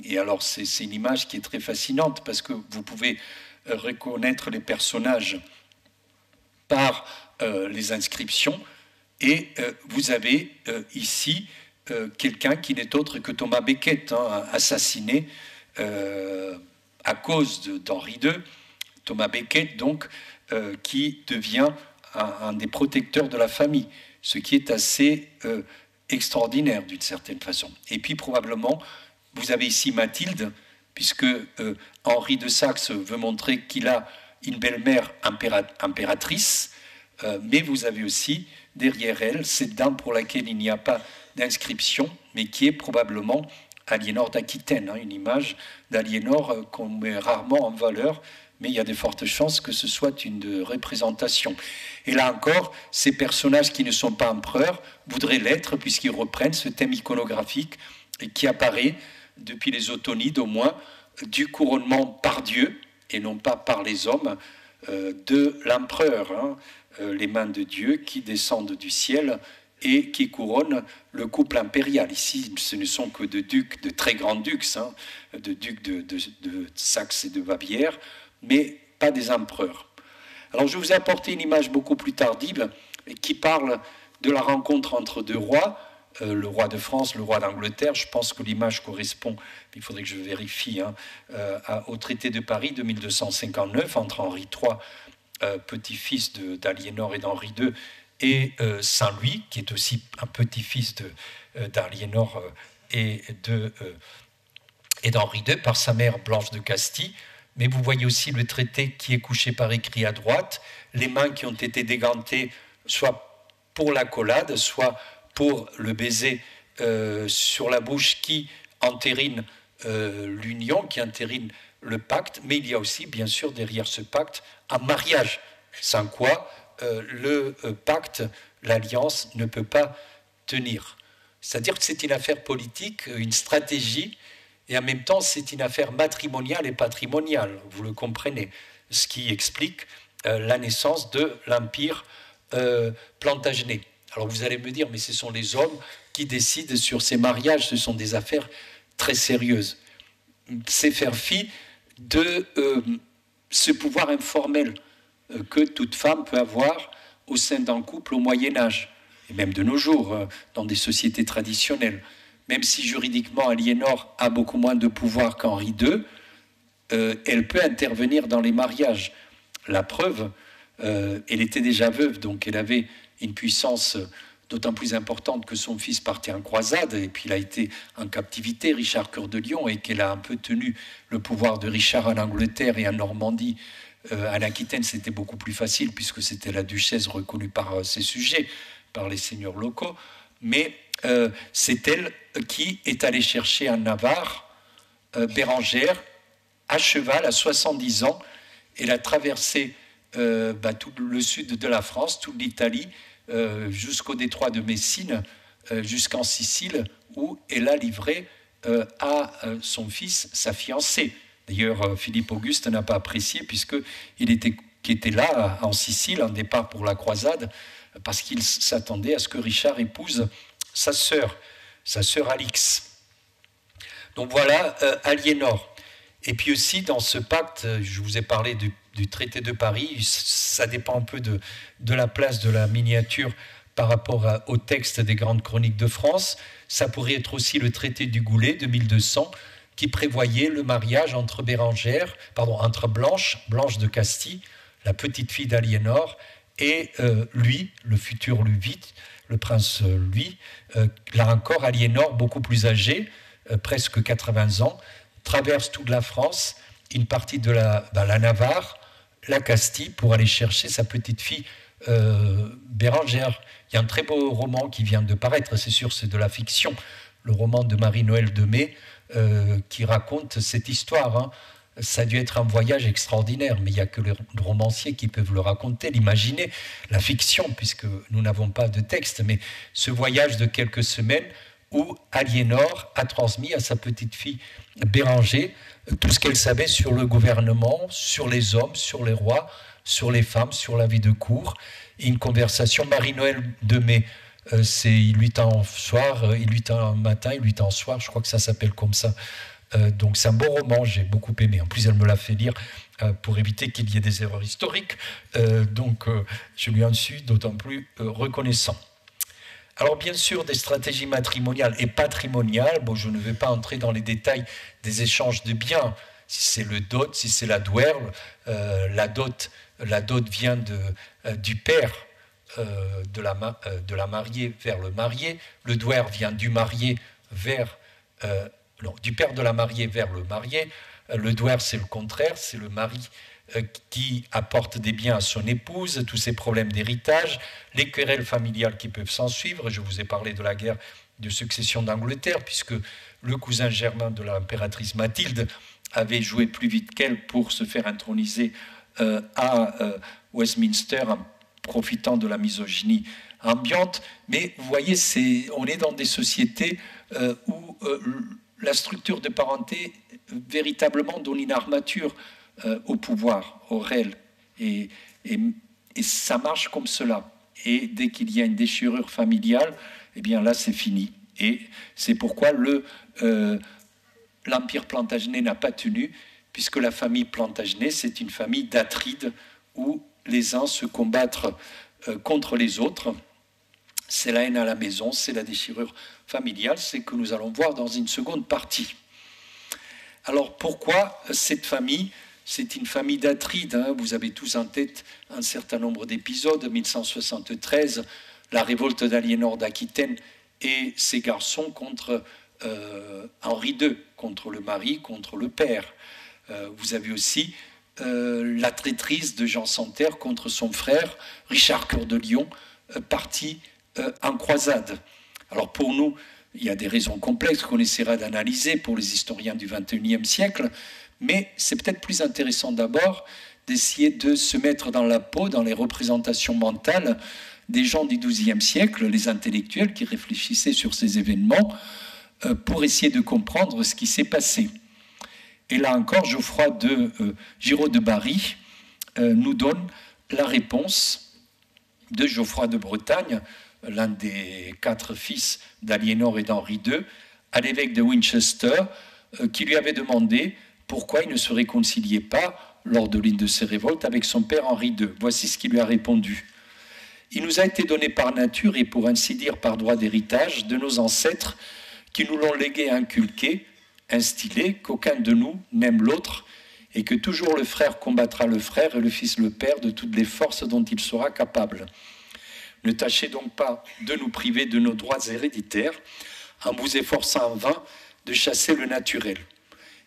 Et alors c'est une image qui est très fascinante parce que vous pouvez reconnaître les personnages par les inscriptions, et vous avez ici quelqu'un qui n'est autre que Thomas Becket, assassiné à cause d'Henri II. Thomas Becket, donc, qui devient un des protecteurs de la famille, ce qui est assez extraordinaire d'une certaine façon. Et puis probablement, vous avez ici Mathilde, puisque Henri de Saxe veut montrer qu'il a une belle-mère impératrice, mais vous avez aussi derrière elle cette dame pour laquelle il n'y a pas d'inscription, mais qui est probablement Aliénor d'Aquitaine, une image d'Aliénor qu'on met rarement en valeur, mais il y a de fortes chances que ce soit une représentation. Et là encore, ces personnages qui ne sont pas empereurs voudraient l'être, puisqu'ils reprennent ce thème iconographique qui apparaît depuis les Ottonides au moins, du couronnement par Dieu, et non pas par les hommes, de l'empereur, les mains de Dieu qui descendent du ciel et qui couronnent le couple impérial. Ici, ce ne sont que de ducs, de très grands ducs, de ducs de Saxe et de Bavière, mais pas des empereurs. Alors je vous ai apporté une image beaucoup plus tardive qui parle de la rencontre entre deux rois, le roi de France, le roi d'Angleterre. Je pense que l'image correspond, il faudrait que je vérifie, au traité de Paris de 1259 entre Henri III, petit-fils d'Aliénor et d'Henri II, et Saint-Louis, qui est aussi un petit-fils d'Aliénor et et d'Henri II par sa mère Blanche de Castille. Mais vous voyez aussi le traité qui est couché par écrit à droite, les mains qui ont été dégantées, soit pour l'accolade, soit pour le baiser sur la bouche qui entérine l'union, qui entérine le pacte, mais il y a aussi, bien sûr, derrière ce pacte, un mariage, sans quoi le pacte, l'alliance ne peut pas tenir. C'est-à-dire que c'est une affaire politique, une stratégie, et en même temps, c'est une affaire matrimoniale et patrimoniale, vous le comprenez, ce qui explique la naissance de l'Empire plantagenet. Alors vous allez me dire, mais ce sont les hommes qui décident sur ces mariages, ce sont des affaires très sérieuses. C'est faire fi de ce pouvoir informel que toute femme peut avoir au sein d'un couple au Moyen-Âge, et même de nos jours, dans des sociétés traditionnelles. Même si juridiquement Aliénor a beaucoup moins de pouvoir qu'Henri II, elle peut intervenir dans les mariages. La preuve, elle était déjà veuve, donc elle avait une puissance d'autant plus importante que son fils partait en croisade, et puis il a été en captivité, Richard Cœur de Lion, et qu'elle a un peu tenu le pouvoir de Richard en Angleterre et en Normandie. À l'Aquitaine, c'était beaucoup plus facile, puisque c'était la duchesse reconnue par ses sujets, par les seigneurs locaux, mais c'est elle qui est allée chercher en Navarre Bérengère à cheval à 70 ans. Elle a traversé tout le sud de la France, toute l'Italie, jusqu'au détroit de Messine, jusqu'en Sicile, où elle a livré à son fils sa fiancée. D'ailleurs, Philippe Auguste n'a pas apprécié, puisqu'il était là, en Sicile, en départ pour la croisade, parce qu'il s'attendait à ce que Richard épouse sa sœur Alix. Donc voilà Aliénor. Et puis aussi, dans ce pacte, je vous ai parlé du traité de Paris, ça dépend un peu de la place de la miniature par rapport au texte des grandes chroniques de France. Ça pourrait être aussi le traité du Goulet de 1200, qui prévoyait le mariage entre Blanche de Castille, la petite fille d'Aliénor, et lui, le futur Louis VIII, le prince Louis, là encore Aliénor, beaucoup plus âgé, presque 80 ans, traverse toute la France, une partie de la Navarre, la Castille, pour aller chercher sa petite fille Bérengère. Il y a un très beau roman qui vient de paraître, c'est sûr, c'est de la fiction, le roman de Marie-Noël Demey, qui raconte cette histoire. Hein. Ça a dû être un voyage extraordinaire, mais il n'y a que les romanciers qui peuvent le raconter, l'imaginer, la fiction, puisque nous n'avons pas de texte, mais ce voyage de quelques semaines où Aliénor a transmis à sa petite fille Bérengère tout ce qu'elle savait sur le gouvernement, sur les hommes, sur les rois, sur les femmes, sur la vie de cour. Et une conversation, Marie-Noël Demey, c'est il 8 ans soir, il 8 ans matin, il 8 ans soir, je crois que ça s'appelle comme ça. Donc c'est un bon roman, j'ai beaucoup aimé. En plus, elle me l'a fait lire pour éviter qu'il y ait des erreurs historiques. Donc je lui en suis d'autant plus reconnaissant. Alors bien sûr, des stratégies matrimoniales et patrimoniales, bon, je ne vais pas entrer dans les détails des échanges de biens, si c'est le dot, si c'est la douaire. La dot vient du père de la mariée vers le marié. Le douaire vient du marié du père de la mariée vers le marié. Le douaire, c'est le contraire, c'est le mari qui apporte des biens à son épouse, tous ces problèmes d'héritage, les querelles familiales qui peuvent s'en suivre. Je vous ai parlé de la guerre de succession d'Angleterre, puisque le cousin germain de l'impératrice Mathilde avait joué plus vite qu'elle pour se faire introniser à Westminster en profitant de la misogynie ambiante. Mais vous voyez, on est dans des sociétés où la structure de parenté véritablement donne une armature au pouvoir, au réel. Et ça marche comme cela. Et dès qu'il y a une déchirure familiale, eh bien là, c'est fini. Et c'est pourquoi l'Empire plantagenet n'a pas tenu, puisque la famille Plantagenet, c'est une famille d'Atrides où les uns se combattent contre les autres. C'est la haine à la maison, c'est la déchirure familiale, c'est que nous allons voir dans une seconde partie. Alors pourquoi cette famille ? C'est une famille d'Atrides, hein. Vous avez tous en tête un certain nombre d'épisodes. 1173, la révolte d'Aliénor d'Aquitaine et ses garçons contre Henri II contre le mari, contre le père. Vous avez aussi la traîtrise de Jean Santerre contre son frère, Richard Cœur de Lion, parti en croisade. Alors pour nous, il y a des raisons complexes qu'on essaiera d'analyser pour les historiens du XXIe siècle, mais c'est peut-être plus intéressant d'abord d'essayer de se mettre dans la peau, dans les représentations mentales des gens du XIIe siècle, les intellectuels qui réfléchissaient sur ces événements, pour essayer de comprendre ce qui s'est passé. Et là encore, Geoffroy de Giraud de Bary nous donne la réponse de Geoffroy de Bretagne, l'un des 4 fils d'Aliénor et d'Henri II, à l'évêque de Winchester, qui lui avait demandé pourquoi il ne se réconciliait pas lors de l'une de ses révoltes avec son père Henri II. Voici ce qu'il lui a répondu. « Il nous a été donné par nature et pour ainsi dire par droit d'héritage de nos ancêtres qui nous l'ont légué et inculqué, instillé, qu'aucun de nous n'aime l'autre et que toujours le frère combattra le frère et le fils le père de toutes les forces dont il sera capable. Ne tâchez donc pas de nous priver de nos droits héréditaires en vous efforçant en vain de chasser le naturel. »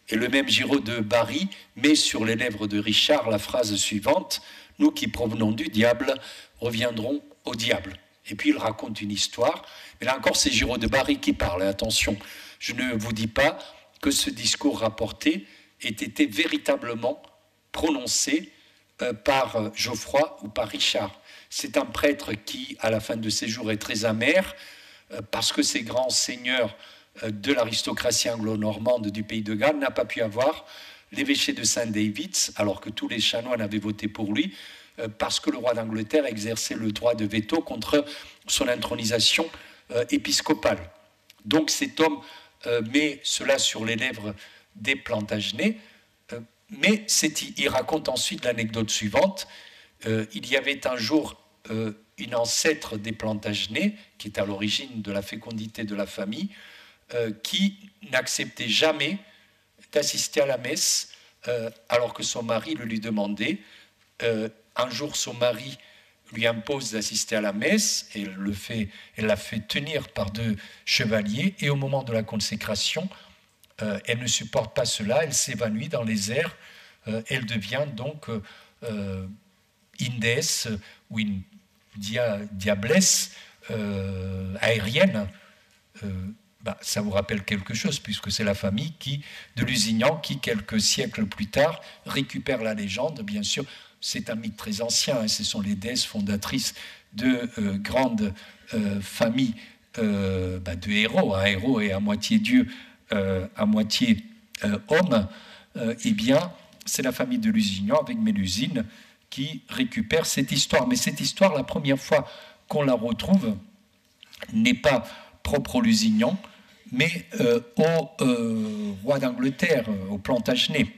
Et le même Giraud de Bary met sur les lèvres de Richard la phrase suivante, « Nous qui provenons du diable reviendrons au diable. » Et puis il raconte une histoire, mais là encore c'est Giraud de Bary qui parle, attention, je ne vous dis pas que ce discours rapporté ait été véritablement prononcé par Geoffroy ou par Richard. C'est un prêtre qui, à la fin de ses jours, est très amer, parce que ces grands seigneurs de l'aristocratie anglo-normande du pays de Galles n'a pas pu avoir l'évêché de Saint-David's, alors que tous les chanoines avaient voté pour lui, parce que le roi d'Angleterre exerçait le droit de veto contre son intronisation épiscopale. Donc cet homme met cela sur les lèvres des Plantagenets, mais il raconte ensuite l'anecdote suivante. Il y avait un jour une ancêtre des Plantagenets, qui est à l'origine de la fécondité de la famille, qui n'acceptait jamais d'assister à la messe alors que son mari le lui demandait. Un jour, son mari lui impose d'assister à la messe, et elle la fait tenir par 2 chevaliers, et au moment de la consécration, elle ne supporte pas cela, elle s'évanouit dans les airs, elle devient donc une déesse ou une diablesse aérienne. Ça vous rappelle quelque chose, puisque c'est la famille de Lusignan qui, quelques siècles plus tard, récupère la légende. Bien sûr, c'est un mythe très ancien, hein, ce sont les déesses fondatrices de grandes familles de héros. Un héros est à moitié dieu, à moitié homme. Eh bien, c'est la famille de Lusignan, avec Mélusine, qui récupère cette histoire. Mais cette histoire, la première fois qu'on la retrouve, n'est pas propre aux Lusignans, mais au roi d'Angleterre, au Plantagenet.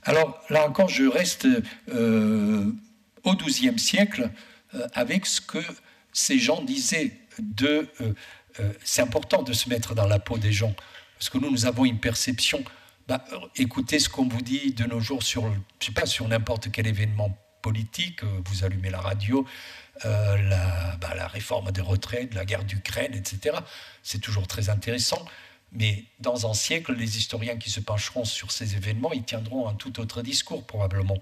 Alors là encore, je reste au XIIe siècle avec ce que ces gens disaient. C'est important de se mettre dans la peau des gens, parce que nous avons une perception. Écoutez ce qu'on vous dit de nos jours sur n'importe quel événement politique. Vous allumez la radio, la réforme des retraites, la guerre d'Ukraine, etc. C'est toujours très intéressant. Mais dans un siècle, les historiens qui se pencheront sur ces événements, ils tiendront un tout autre discours probablement.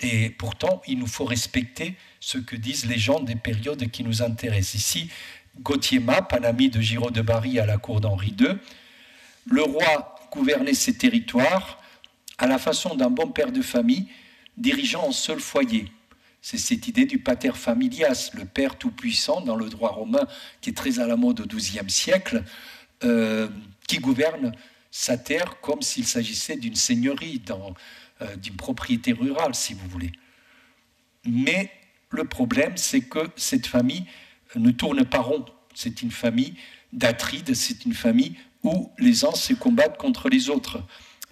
Et pourtant, il nous faut respecter ce que disent les gens des périodes qui nous intéressent. Ici, Gauthier Map, un ami de Giraud de Bary à la cour d'Henri II, le roi gouvernait ses territoires à la façon d'un bon père de famille dirigeant un seul foyer. C'est cette idée du pater familias, le père tout-puissant dans le droit romain qui est très à la mode au XIIe siècle, qui gouverne sa terre comme s'il s'agissait d'une seigneurie, d'une propriété rurale, si vous voulez. Mais le problème, c'est que cette famille ne tourne pas rond. C'est une famille d'Atrides, c'est une famille où les uns se combattent contre les autres.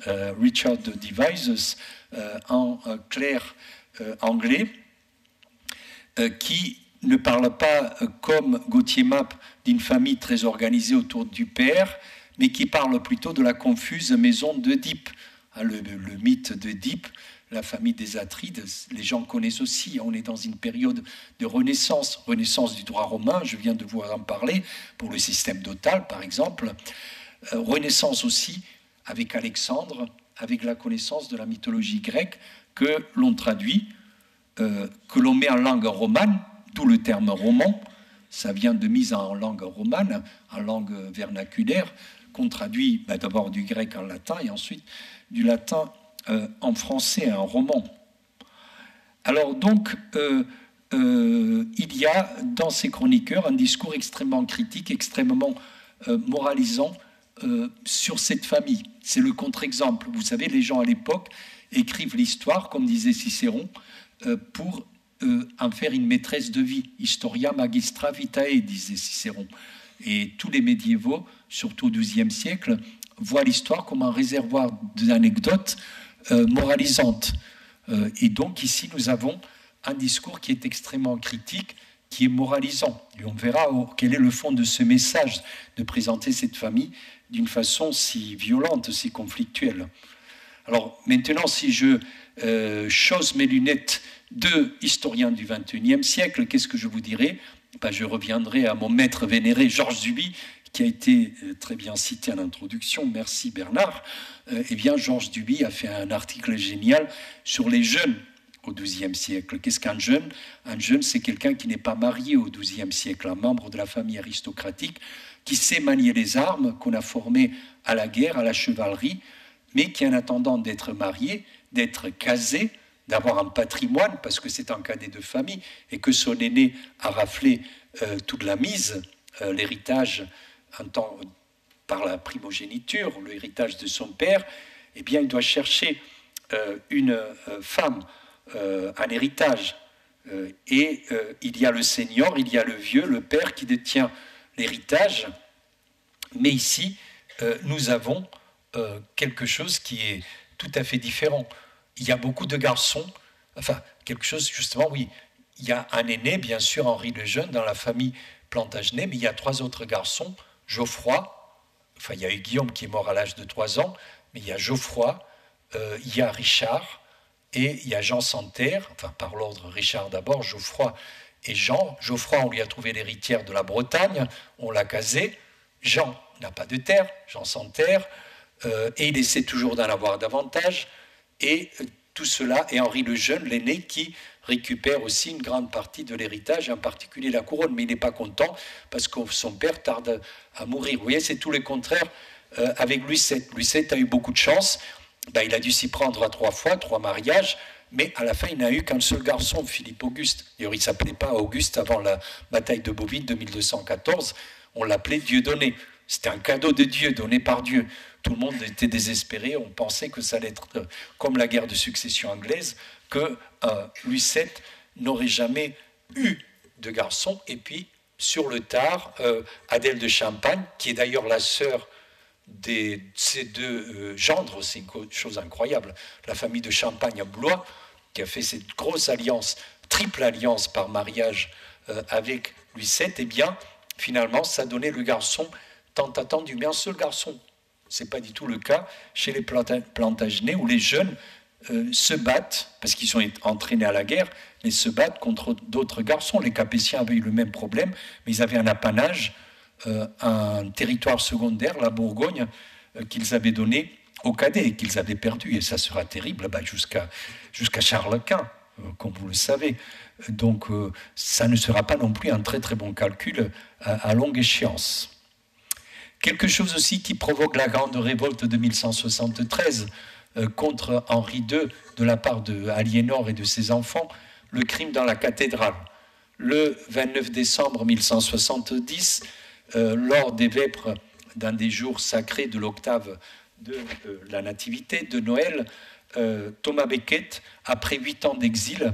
Richard Devizes, un clerc anglais, qui ne parle pas comme Gauthier Map d'une famille très organisée autour du père, mais qui parle plutôt de la confuse maison d'Œdipe, le mythe d'Œdipe, la famille des Atrides, les gens connaissent aussi. On est dans une période de renaissance du droit romain, je viens de vous en parler, pour le système dotal par exemple. Renaissance aussi avec Alexandre, avec la connaissance de la mythologie grecque que l'on traduit, que l'on met en langue romane, d'où le terme roman. Ça vient de mise en langue romane, en langue vernaculaire, qu'on traduit d'abord du grec en latin et ensuite du latin en français, en roman. Alors donc, il y a dans ces chroniqueurs un discours extrêmement critique, extrêmement moralisant sur cette famille. C'est le contre-exemple. Vous savez, les gens à l'époque écrivent l'histoire, comme disait Cicéron, pour en faire une maîtresse de vie. Historia magistra vitae, disait Cicéron. Et tous les médiévaux, surtout au XIIe siècle, voient l'histoire comme un réservoir d'anecdotes moralisantes. Et donc ici, nous avons un discours qui est extrêmement critique, qui est moralisant. Et on verra quel est le fond de ce message de présenter cette famille d'une façon si violente, si conflictuelle. Alors maintenant, si je chausse mes lunettes de historien du XXIe siècle, qu'est-ce que je vous dirai? Je reviendrai à mon maître vénéré Georges Duby, qui a été très bien cité en introduction. Merci Bernard. Eh bien, Georges Duby a fait un article génial sur les jeunes au XIIe siècle. Qu'est-ce qu'un jeune? Un jeune, c'est quelqu'un qui n'est pas marié au XIIe siècle, un membre de la famille aristocratique qui sait manier les armes, qu'on a formé à la guerre, à la chevalerie, mais qui, en attendant d'être marié, d'être casé, d'avoir un patrimoine, parce que c'est un cadet de famille, et que son aîné a raflé toute la mise, l'héritage par la primogéniture, l'héritage de son père, eh bien, il doit chercher une femme, un héritage. Et il y a le senior, il y a le vieux, le père qui détient l'héritage. Mais ici, nous avons quelque chose qui est tout à fait différent. Il y a beaucoup de garçons, enfin, quelque chose, justement, oui, il y a un aîné, bien sûr, Henri le Jeune, dans la famille Plantagenet, mais il y a 3 autres garçons, Geoffroy, enfin, il y a eu Guillaume qui est mort à l'âge de 3 ans, mais il y a Geoffroy, il y a Richard, et il y a Jean Santerre, enfin, par l'ordre, Richard d'abord, Geoffroy et Jean. Geoffroy, on lui a trouvé l'héritière de la Bretagne, on l'a casé. Jean n'a pas de terre, Jean Santerre, et il essaie toujours d'en avoir davantage. Et tout cela, et Henri le Jeune, l'aîné, qui récupère aussi une grande partie de l'héritage, en particulier la couronne. Mais il n'est pas content parce que son père tarde à mourir. Vous voyez, c'est tout le contraire avec Louis VII. Louis VII a eu beaucoup de chance. Il a dû s'y prendre à 3 fois, 3 mariages, mais à la fin, il n'a eu qu'un seul garçon, Philippe Auguste. D'ailleurs, il ne s'appelait pas Auguste avant la bataille de Bouvines de 1214. On l'appelait Dieudonné. C'était un cadeau de Dieu, donné par Dieu. Tout le monde était désespéré. On pensait que ça allait être comme la guerre de succession anglaise, que Louis VII n'aurait jamais eu de garçon. Et puis, sur le tard, Adèle de Champagne, qui est d'ailleurs la sœur de ces 2 gendres, c'est une chose incroyable. La famille de Champagne à Blois, qui a fait cette grosse alliance, triple alliance par mariage avec Louis VII, eh bien, finalement, ça donnait le garçon tant attendu, mais un seul garçon. Ce n'est pas du tout le cas chez les Plantagenets, où les jeunes se battent, parce qu'ils sont entraînés à la guerre, mais se battent contre d'autres garçons. Les Capétiens avaient eu le même problème, mais ils avaient un apanage, un territoire secondaire, la Bourgogne, qu'ils avaient donné aux cadets et qu'ils avaient perdu. Et ça sera terrible jusqu'à Charles Quint, comme vous le savez. Donc ça ne sera pas non plus un très très bon calcul à longue échéance. Quelque chose aussi qui provoque la grande révolte de 1173 contre Henri II de la part d'Aliénor et de ses enfants, le crime dans la cathédrale. Le 29 décembre 1170, lors des vêpres d'un des jours sacrés de l'octave de la Nativité, de Noël, Thomas Becket, après 8 ans d'exil,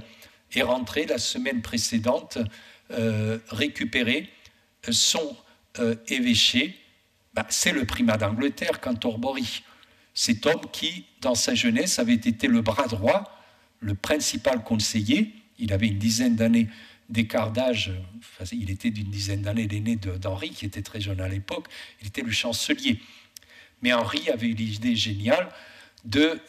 est rentré la semaine précédente récupérer son évêché. C'est le primat d'Angleterre, Cantorbéry. Cet homme qui, dans sa jeunesse, avait été le bras droit, le principal conseiller. Il avait une dizaine d'années d'écart d'âge. Il était d'une dizaine d'années l'aîné d'Henri, qui était très jeune à l'époque. Il était le chancelier. Mais Henri avait eu l'idée géniale de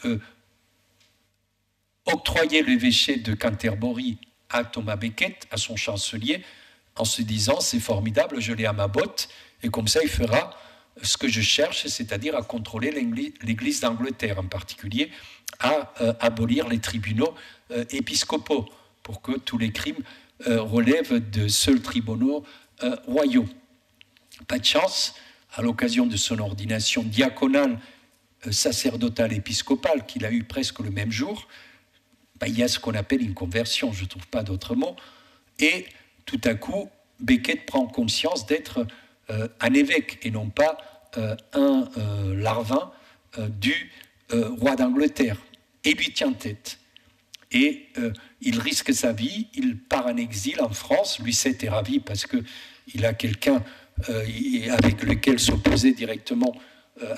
octroyer l'évêché de Canterbury à Thomas Becket, à son chancelier, en se disant c'est formidable, je l'ai à ma botte, et comme ça il fera ce que je cherche, c'est-à-dire à contrôler l'Église d'Angleterre, en particulier à abolir les tribunaux épiscopaux, pour que tous les crimes relèvent de seuls tribunaux royaux. Pas de chance, à l'occasion de son ordination diaconale, sacerdotale, épiscopale, qu'il a eu presque le même jour, il y a ce qu'on appelle une conversion, je ne trouve pas d'autre mot, et tout à coup, Becket prend conscience d'être un évêque et non pas un larvin du roi d'Angleterre, et lui tient tête. Et il risque sa vie, il part en exil en France. Lucet est ravi parce qu'il a quelqu'un avec lequel s'opposer directement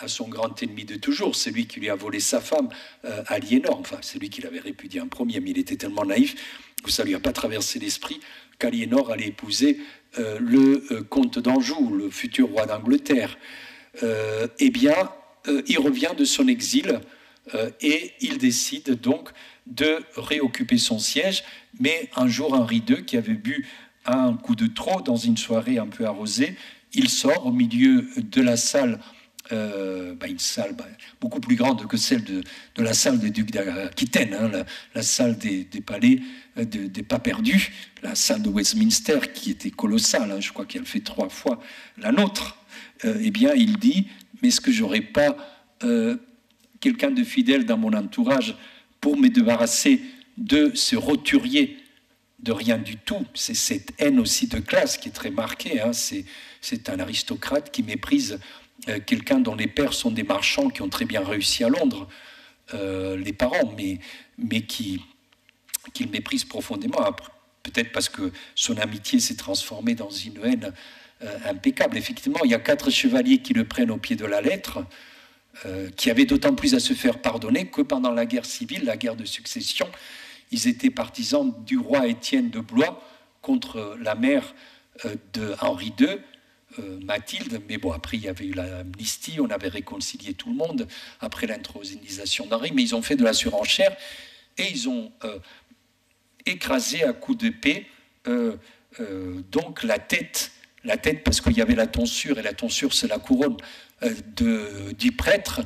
à son grand ennemi de toujours, c'est lui qui lui a volé sa femme, Aliénor. Enfin, c'est lui qui l'avait répudié en premier, mais il était tellement naïf que ça ne lui a pas traversé l'esprit qu'Aliénor allait épouser le comte d'Anjou, le futur roi d'Angleterre. Eh bien, il revient de son exil et il décide donc de réoccuper son siège, mais un jour, Henri II, qui avait bu un coup de trop dans une soirée un peu arrosée, il sort au milieu de la salle, une salle beaucoup plus grande que celle de la salle des ducs d'Aquitaine, hein, la salle des palais, des pas perdus, la salle de Westminster qui était colossale, hein, je crois qu'elle fait 3 fois la nôtre. Eh bien, il dit, mais est-ce que j'aurais pas quelqu'un de fidèle dans mon entourage pour me débarrasser de ce roturier de rien du tout? C'est cette haine aussi de classe qui est très marquée, hein. C'est un aristocrate qui méprise quelqu'un dont les pères sont des marchands qui ont très bien réussi à Londres, les parents, mais qu'il méprise profondément, peut-être parce que son amitié s'est transformée dans une haine impeccable. Effectivement, il y a 4 chevaliers qui le prennent au pied de la lettre, qui avaient d'autant plus à se faire pardonner que pendant la guerre civile, la guerre de succession, ils étaient partisans du roi Étienne de Blois contre la mère de Henri II, Mathilde, mais bon, après il y avait eu l'amnistie, on avait réconcilié tout le monde après l'intronisation d'Henri, mais ils ont fait de la surenchère et ils ont écrasé à coups d'épée donc la tête parce qu'il y avait la tonsure, et la tonsure c'est la couronne du prêtre,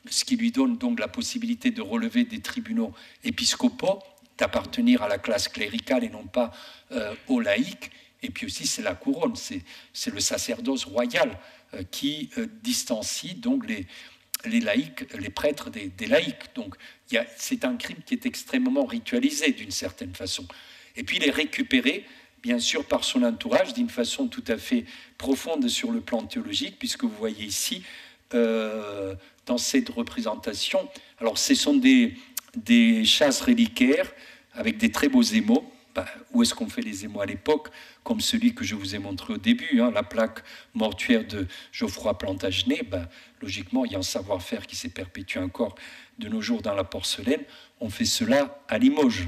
ce qui lui donne donc la possibilité de relever des tribunaux épiscopaux, d'appartenir à la classe cléricale et non pas aux laïcs. Et puis aussi, c'est la couronne, c'est le sacerdoce royal qui distancie donc les laïcs, les prêtres des laïcs. Donc, c'est un crime qui est extrêmement ritualisé d'une certaine façon. Et puis, il est récupéré, bien sûr, par son entourage d'une façon tout à fait profonde sur le plan théologique, puisque vous voyez ici, dans cette représentation, alors ce sont des chasses reliquaires avec des très beaux émaux. Où est-ce qu'on fait les émaux à l'époque? Comme celui que je vous ai montré au début, hein, la plaque mortuaire de Geoffroy Plantagenet. Logiquement, il y a un savoir-faire qui s'est perpétué encore de nos jours dans la porcelaine. On fait cela à Limoges.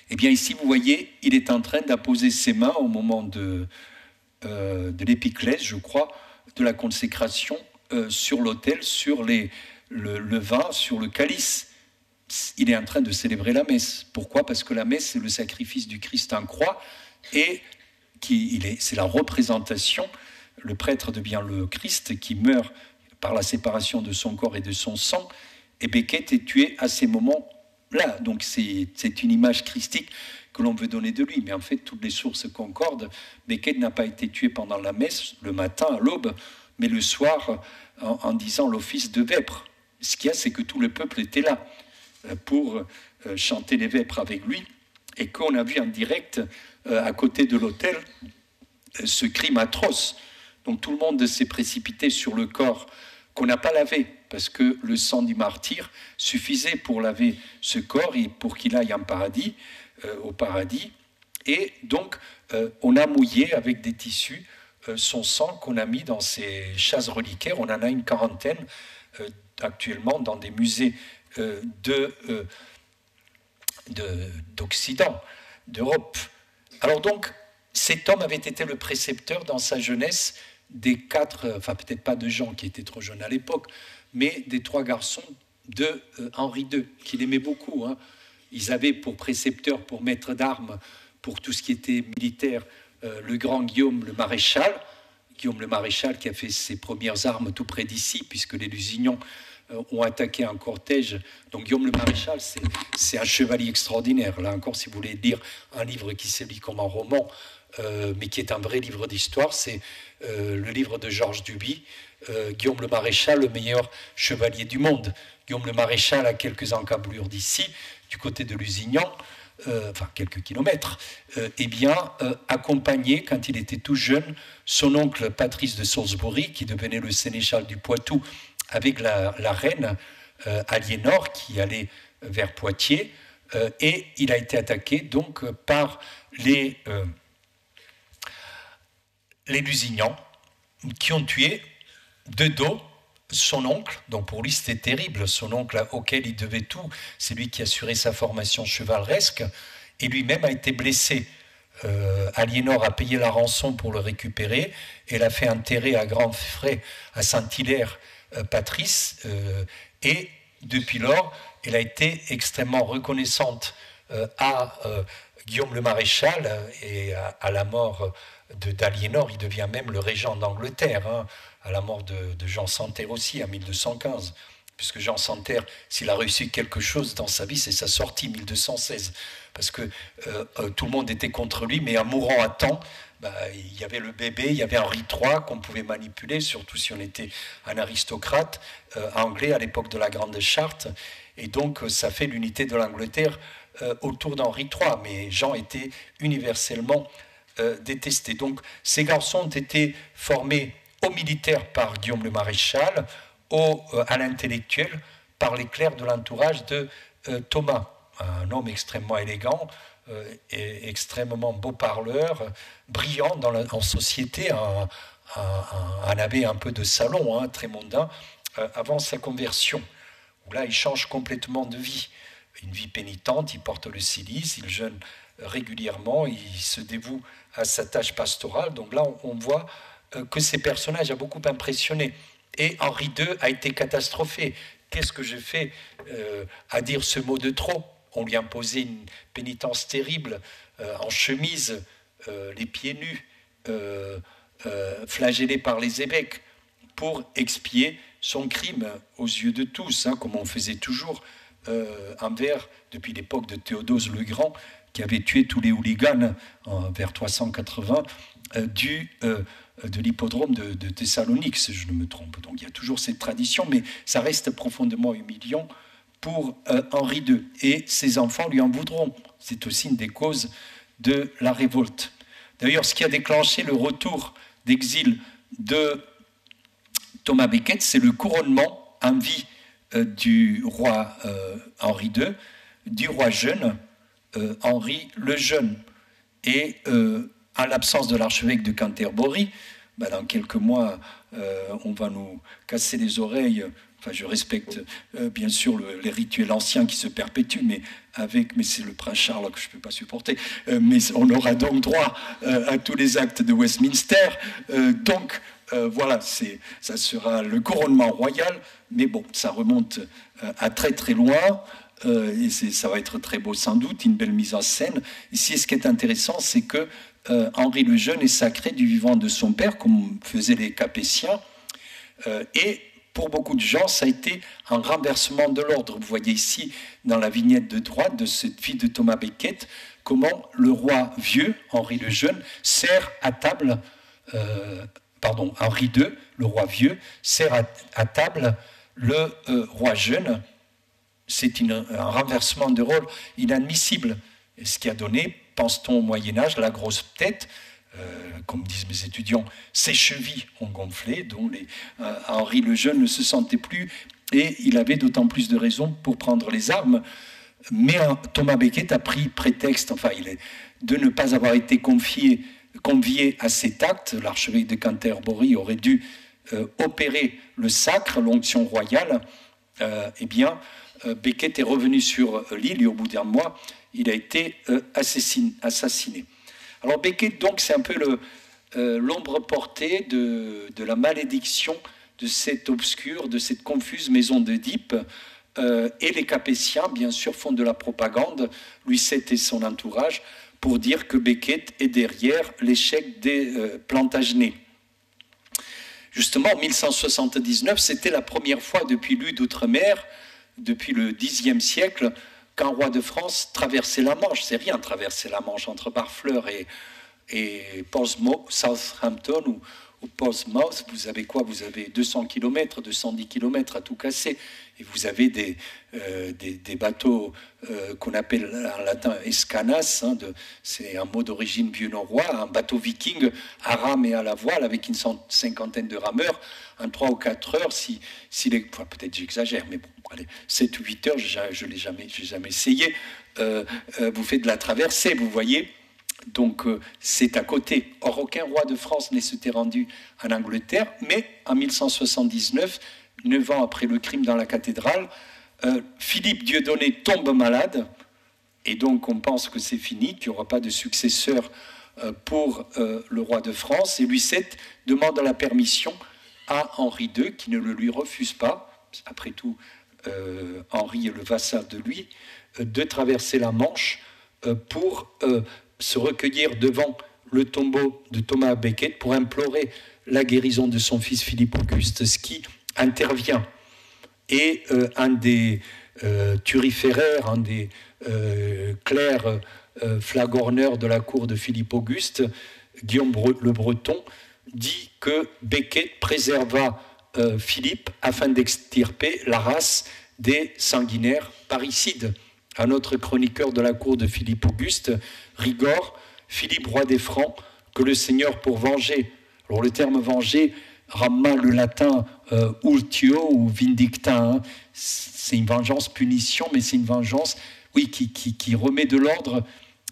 Eh bien, ici, vous voyez, il est en train d'apposer ses mains au moment de l'épiclèse, je crois, de la consécration sur l'autel, sur le vin, sur le calice. Il est en train de célébrer la messe. Pourquoi? Parce que la messe, c'est le sacrifice du Christ en croix et c'est la représentation, le prêtre devient le Christ qui meurt par la séparation de son corps et de son sang, et Becket est tué à ces moments-là. Donc c'est une image christique que l'on veut donner de lui, mais en fait toutes les sources concordent. Becket n'a pas été tué pendant la messe, le matin, à l'aube, mais le soir, en disant l'office de vêpres. Ce qu'il y a, c'est que tout le peuple était là pour chanter les vêpres avec lui, et qu'on a vu en direct à côté de l'autel ce crime atroce. Donc tout le monde s'est précipité sur le corps qu'on n'a pas lavé, parce que le sang du martyr suffisait pour laver ce corps et pour qu'il aille en paradis, au paradis. Et donc on a mouillé avec des tissus son sang qu'on a mis dans ces chasses reliquaires. On en a une 40aine actuellement dans des musées d'Occident, d'Europe. Alors donc, cet homme avait été le précepteur dans sa jeunesse des 4, enfin peut-être pas de Jean qui était trop jeune à l'époque, mais des 3 garçons de Henri II, qu'il aimait beaucoup. Hein. Ils avaient pour précepteur, pour maître d'armes, pour tout ce qui était militaire, le grand Guillaume le Maréchal. Guillaume le Maréchal qui a fait ses premières armes tout près d'ici, puisque les Lusignans ont attaqué un cortège. Donc Guillaume le Maréchal, c'est un chevalier extraordinaire. Là encore, si vous voulez lire un livre qui se lit comme un roman, mais qui est un vrai livre d'histoire, c'est le livre de Georges Duby, Guillaume le Maréchal, le meilleur chevalier du monde. Guillaume le Maréchal, à quelques encablures d'ici, du côté de Lusignan, enfin quelques kilomètres, accompagné, quand il était tout jeune, son oncle Patrice de Salisbury, qui devenait le sénéchal du Poitou, avec la reine Aliénor, qui allait vers Poitiers, et il a été attaqué donc par les Lusignans, qui ont tué de dos son oncle. Donc pour lui c'était terrible, son oncle auquel il devait tout, c'est lui qui assurait sa formation chevaleresque, et lui-même a été blessé. Aliénor a payé la rançon pour le récupérer, et l'a fait enterrer à grands frais à Saint-Hilaire Patrice, et depuis lors elle a été extrêmement reconnaissante à Guillaume le Maréchal, et à la mort d'Aliénor, il devient même le régent d'Angleterre, hein, à la mort de Jean Santerre aussi, en 1215, puisque Jean Santerre, s'il a réussi quelque chose dans sa vie, c'est sa sortie 1216, parce que tout le monde était contre lui, mais en mourant à temps, il y avait le bébé, il y avait Henri III qu'on pouvait manipuler, surtout si on était un aristocrate anglais à l'époque de la Grande Charte, et donc ça fait l'unité de l'Angleterre autour d'Henri III, mais Jean était universellement détesté. Donc ces garçons ont été formés au militaire par Guillaume le Maréchal, à l'intellectuel par les clercs de l'entourage de Thomas, un homme extrêmement élégant, et extrêmement beau parleur, brillant en société, un abbé un peu de salon, hein, très mondain, avant sa conversion, où là il change complètement de vie. Une vie pénitente, il porte le cilice, il jeûne régulièrement, il se dévoue à sa tâche pastorale. Donc là, on voit que ces personnages ont beaucoup impressionné. Et Henri II a été catastrophé. Qu'est-ce que j'ai fait à dire ce mot de trop? On lui a imposé une pénitence terrible, en chemise, les pieds nus, flagellé par les évêques, pour expier son crime aux yeux de tous, hein, comme on faisait toujours envers, depuis l'époque de Théodose le Grand, qui avait tué tous les hooligans vers 380 de l'hippodrome de Thessalonique, si je ne me trompe. Donc il y a toujours cette tradition, mais ça reste profondément humiliant pour Henri II. Et ses enfants lui en voudront. C'est aussi une des causes de la révolte. D'ailleurs, ce qui a déclenché le retour d'exil de Thomas Becket, c'est le couronnement en vie du roi Henri II, du roi jeune, Henri le Jeune. Et en l'absence de l'archevêque de Canterbury, dans quelques mois, on va nous casser les oreilles. Enfin, je respecte bien sûr les rituels anciens qui se perpétuent, mais c'est le prince Charles que je ne peux pas supporter. Mais on aura donc droit à tous les actes de Westminster. Voilà, ça sera le couronnement royal, mais bon, ça remonte à très très loin. Et ça va être très beau sans doute, une belle mise en scène. Ici, ce qui est intéressant, c'est que Henri le Jeune est sacré du vivant de son père, comme faisaient les Capétiens, et pour beaucoup de gens, ça a été un renversement de l'ordre. Vous voyez ici, dans la vignette de droite de cette fille de Thomas Becket, comment le roi vieux, Henri le Jeune, sert à table, Henri II, le roi vieux, sert à table le roi jeune. C'est un renversement de rôle inadmissible. Et ce qui a donné, pense-t-on au Moyen-Âge, la grosse tête, comme disent mes étudiants, ses chevilles ont gonflé, donc Henri le Jeune ne se sentait plus, et il avait d'autant plus de raisons pour prendre les armes. Mais Thomas Becket a pris prétexte, de ne pas avoir été convié à cet acte. L'archevêque de Canterbury aurait dû opérer le sacre, l'onction royale. Becket est revenu sur l'île et au bout d'un mois, il a été assassiné. Alors Becket, donc, c'est un peu l'ombre portée de la malédiction de cette obscure, de cette confuse maison d'Œdipe, et les Capétiens, bien sûr, font de la propagande, Louis VII et son entourage, pour dire que Becket est derrière l'échec des Plantagenets. Justement, en 1179, c'était la première fois depuis Louis d'Outre-mer, depuis le Xe siècle, qu'un roi de France traversait la Manche. C'est rien traverser la Manche entre Barfleur et Portsmouth, Southampton ou Portsmouth. Vous avez quoi? Vous avez 200 km, 210 km à tout casser. Et vous avez des bateaux qu'on appelle en latin escanas, hein, c'est un mot d'origine vieux norrois, un bateau viking à rame et à la voile avec une cinquantaine de rameurs, en 3 ou 4 heures, enfin, peut-être j'exagère, mais bon, allez, 7 ou 8 heures, je n'ai jamais essayé, vous faites de la traversée, vous voyez. Donc c'est à côté. Or, aucun roi de France ne s'était rendu en Angleterre, mais en 1179, 9 ans après le crime dans la cathédrale, Philippe Dieudonné tombe malade, et donc on pense que c'est fini, qu'il n'y aura pas de successeur pour le roi de France, et Louis VII demande la permission à Henri II, qui ne le lui refuse pas, après tout Henri est le vassal de lui, de traverser la Manche pour se recueillir devant le tombeau de Thomas Becket pour implorer la guérison de son fils Philippe Auguste, ce qui intervient. Et un des turiféraires, un des clercs flagorneurs de la cour de Philippe Auguste, Guillaume le Breton, dit que Becket préserva Philippe afin d'extirper la race des sanguinaires parricides. Un autre chroniqueur de la cour de Philippe Auguste, Rigord, Philippe, roi des Francs, que le Seigneur pour venger. Alors le terme venger rame mal le latin ultio ou vindicta. Hein. C'est une vengeance, punition, mais c'est une vengeance, oui, qui remet de l'ordre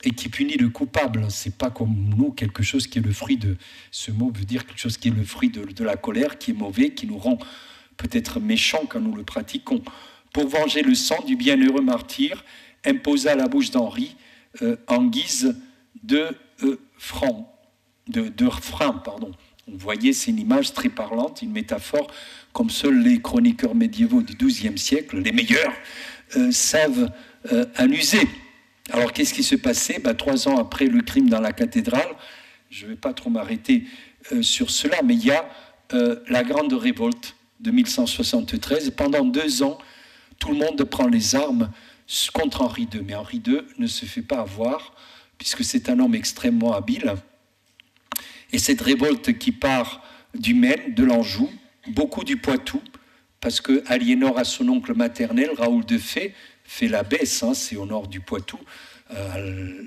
et qui punit le coupable. C'est pas comme nous, quelque chose qui est le fruit de... Ce mot veut dire quelque chose qui est le fruit de la colère, qui est mauvais, qui nous rend peut-être méchants quand nous le pratiquons. Pour venger le sang du bienheureux martyr, imposa à la bouche d'Henri en guise de frein. Vous voyez, c'est une image très parlante, une métaphore, comme seuls les chroniqueurs médiévaux du XIIe siècle, les meilleurs, savent en user. Alors, qu'est-ce qui se passait 3 ans après le crime dans la cathédrale, je ne vais pas trop m'arrêter sur cela, mais il y a la grande révolte de 1173. Pendant 2 ans, tout le monde prend les armes contre Henri II. Mais Henri II ne se fait pas avoir, puisque c'est un homme extrêmement habile. Et cette révolte qui part du Maine, de l'Anjou, beaucoup du Poitou, parce que Aliénor a son oncle maternel, Raoul de Fay, fait la baisse, hein, c'est au nord du Poitou,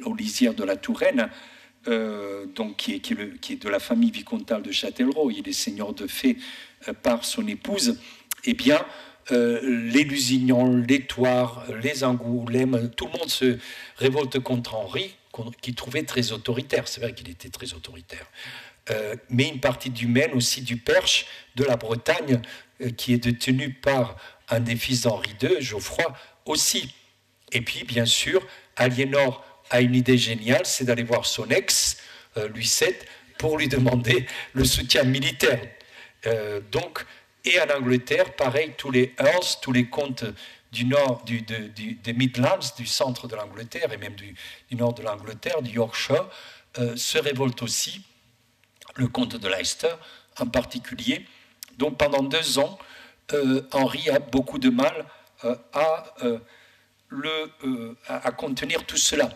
aux lisières de la Touraine, donc qui est de la famille vicomtale de Châtellerault, il est seigneur de Fay par son épouse. Eh bien, les Lusignans, les Thouars, les Angoulême, tout le monde se révolte contre Henri, qu'il trouvait très autoritaire. C'est vrai qu'il était très autoritaire. Mais une partie du Maine, aussi du Perche, de la Bretagne, qui est détenue par un des fils d'Henri II, Geoffroy, aussi. Et puis, bien sûr, Aliénor a une idée géniale, c'est d'aller voir son ex, Louis VII, pour lui demander le soutien militaire. Et en Angleterre, pareil, tous les Earls, tous les comtes du nord, des Midlands, du centre de l'Angleterre, et même du nord de l'Angleterre, du Yorkshire, se révoltent aussi, le comte de Leicester en particulier. Donc pendant 2 ans, Henri a beaucoup de mal à contenir tout cela.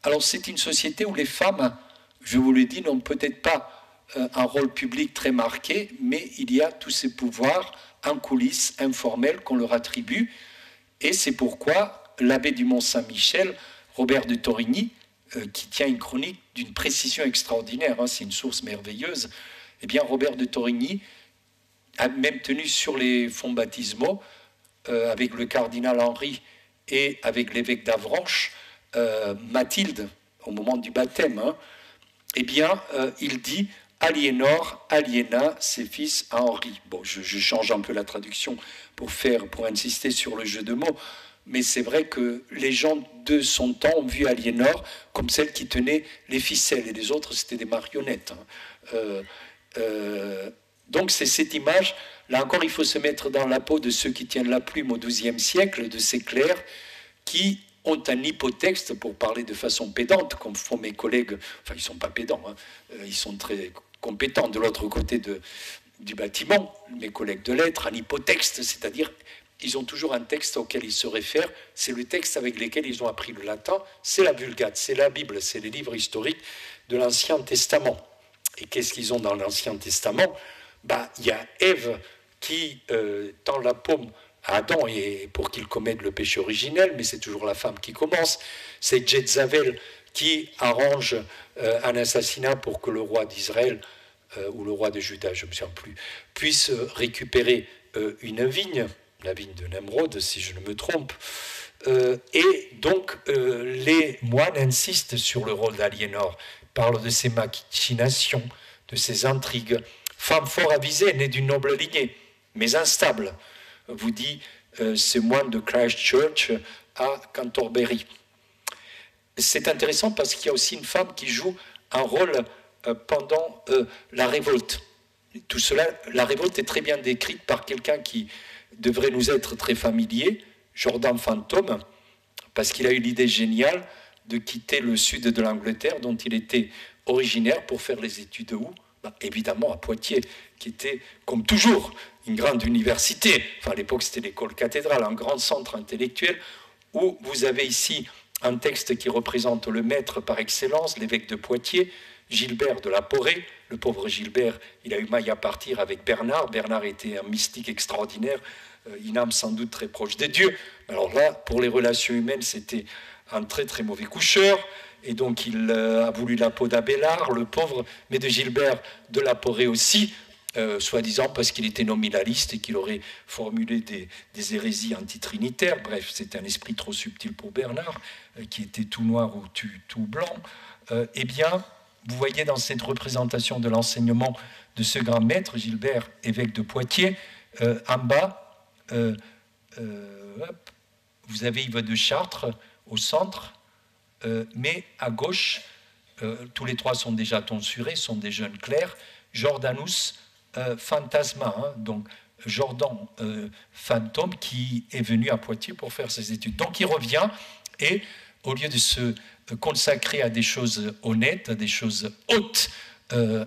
Alors c'est une société où les femmes, je vous l'ai dit, n'ont peut-être pas un rôle public très marqué, mais il y a tous ces pouvoirs en coulisses, informels, qu'on leur attribue. Et c'est pourquoi l'abbé du Mont-Saint-Michel, Robert de Torigny, qui tient une chronique d'une précision extraordinaire, hein, c'est une source merveilleuse, eh bien Robert de Torigny a même tenu sur les fonds baptismaux, avec le cardinal Henri et avec l'évêque d'Avranches, Mathilde, au moment du baptême, hein, eh bien, il dit Aliénor aliéna ses fils à Henri. Bon, je change un peu la traduction pour insister sur le jeu de mots, mais c'est vrai que les gens de son temps ont vu Aliénor comme celle qui tenait les ficelles, et les autres, c'était des marionnettes. Hein. Donc c'est cette image, là encore il faut se mettre dans la peau de ceux qui tiennent la plume au XIIe siècle, de ces clercs qui ont un hypotexte, pour parler de façon pédante, comme font mes collègues, enfin ils ne sont pas pédants, hein, ils sont très compétents de l'autre côté du bâtiment, mes collègues de lettres, un hypotexte, c'est-à-dire ils ont toujours un texte auquel ils se réfèrent, c'est le texte avec lequel ils ont appris le latin, c'est la Vulgate, c'est la Bible, c'est les livres historiques de l'Ancien Testament. Et qu'est-ce qu'ils ont dans l'Ancien Testament ? Il y a Ève qui tend la paume à Adam et pour qu'il commette le péché originel, mais c'est toujours la femme qui commence. C'est Jézabel qui arrange un assassinat pour que le roi d'Israël, ou le roi de Juda, je ne me souviens plus, puisse récupérer une vigne, la vigne de Nemrod, si je ne me trompe. Et donc, les moines insistent sur le rôle d'Aliénor, parlent de ses machinations, de ses intrigues. Femme fort avisée, née d'une noble lignée, mais instable, vous dit ce moine de Christchurch à Canterbury. C'est intéressant parce qu'il y a aussi une femme qui joue un rôle pendant la révolte. Tout cela, la révolte est très bien décrite par quelqu'un qui devrait nous être très familier, Jordan Fantôme, parce qu'il a eu l'idée géniale de quitter le sud de l'Angleterre, dont il était originaire, pour faire les études où ? Évidemment à Poitiers, qui était, comme toujours, une grande université. Enfin, à l'époque, c'était l'école cathédrale, un grand centre intellectuel, où vous avez ici un texte qui représente le maître par excellence, l'évêque de Poitiers, Gilbert de la Porée. Le pauvre Gilbert, il a eu maille à partir avec Bernard. Bernard était un mystique extraordinaire, une âme sans doute très proche de Dieu. Alors là, pour les relations humaines, c'était un très très mauvais coucheur. Et donc il a voulu la peau d'Abélard, le pauvre, mais de Gilbert de la Porée aussi, soi-disant parce qu'il était nominaliste et qu'il aurait formulé des hérésies antitrinitaires. Bref, c'était un esprit trop subtil pour Bernard, qui était tout noir ou tout blanc. Eh bien, vous voyez dans cette représentation de l'enseignement de ce grand maître, Gilbert, évêque de Poitiers, en bas, vous avez Yves de Chartres au centre, mais à gauche, tous les trois sont déjà tonsurés, sont des jeunes clercs, Jordanus Phantasma, donc Jordan fantôme qui est venu à Poitiers pour faire ses études. Donc il revient et au lieu de se consacrer à des choses honnêtes, à des choses hautes,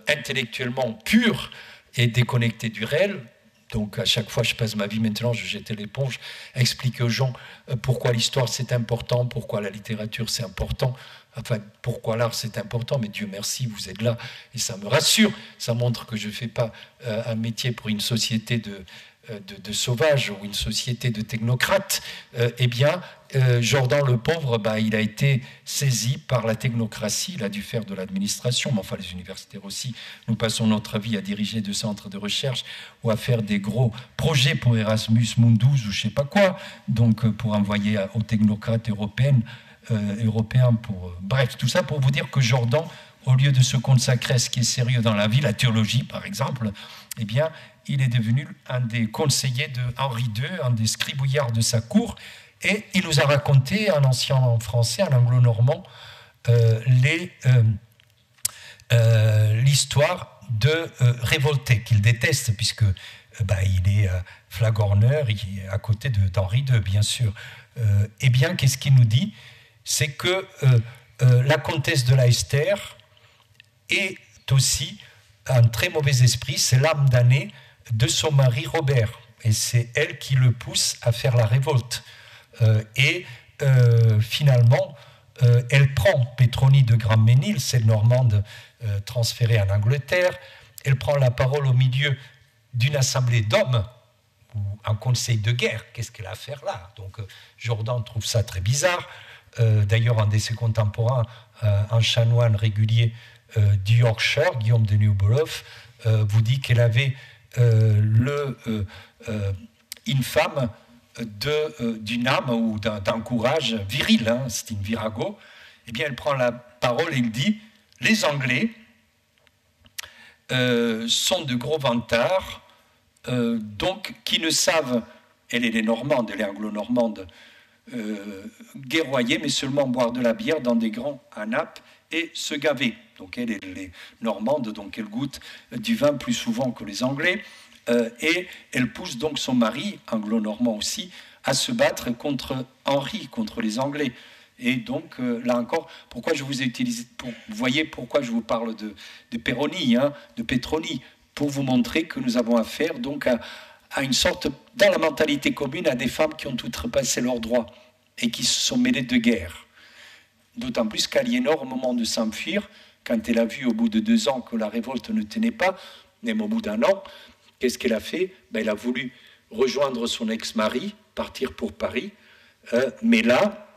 intellectuellement pures et déconnectées du réel, donc à chaque fois je passe ma vie maintenant, je jette l'éponge, expliquer aux gens pourquoi l'histoire c'est important, pourquoi la littérature c'est important, enfin pourquoi l'art c'est important, mais Dieu merci, vous êtes là et ça me rassure, ça montre que je ne fais pas un métier pour une société de sauvages ou une société de technocrates. Eh bien, Jordan le pauvre, il a été saisi par la technocratie, il a dû faire de l'administration, mais enfin les universitaires aussi. Nous passons notre vie à diriger des centres de recherche ou à faire des gros projets pour Erasmus Mundus ou je ne sais pas quoi, donc pour envoyer aux technocrates européens pour... Bref, tout ça pour vous dire que Jordan, au lieu de se consacrer à ce qui est sérieux dans la vie, la théologie par exemple, eh bien, il est devenu un des conseillers de Henri II, un des scribouillards de sa cour, et il nous a raconté, en ancien français, en anglo-normand, l'histoire de Révolté, qu'il déteste, puisque il est flagorneur, il est à côté d'Henri II, bien sûr. Eh bien, qu'est-ce qu'il nous dit ? C'est que la comtesse de Leicester est aussi un très mauvais esprit, c'est l'âme damnée de son mari Robert, et c'est elle qui le pousse à faire la révolte. Finalement, elle prend Pétronie de Grandmesnil, cette Normande transférée en Angleterre, elle prend la parole au milieu d'une assemblée d'hommes, ou un conseil de guerre, qu'est-ce qu'elle a à faire là ? Donc Jordan trouve ça très bizarre. D'ailleurs, un de ses contemporains, un chanoine régulier du Yorkshire, Guillaume de Newborough, vous dit qu'elle avait une femme d'une âme ou d'un courage viril, hein, c'est une virago. Eh bien, elle prend la parole et elle dit « Les Anglais sont de gros vantards, donc qui ne savent, elle est les Normandes, elle est anglo-normande, guerroyer, mais seulement boire de la bière dans des grands nappes et se gaver. Donc elle est normande, donc elle goûte du vin plus souvent que les Anglais, et elle pousse donc son mari, anglo-normand aussi, à se battre contre Henri, contre les Anglais. Et donc, là encore, pourquoi je vous ai utilisé, vous voyez pourquoi je vous parle de Perroni, hein, de Petroni, pour vous montrer que nous avons affaire donc à une sorte, dans la mentalité commune, à des femmes qui ont outrepassé leurs droits et qui se sont mêlées de guerre. D'autant plus qu'Aliénor, au moment de s'enfuir, quand elle a vu au bout de 2 ans que la révolte ne tenait pas, même au bout d'1 an, qu'est-ce qu'elle a fait? Elle a voulu rejoindre son ex-mari, partir pour Paris, mais là,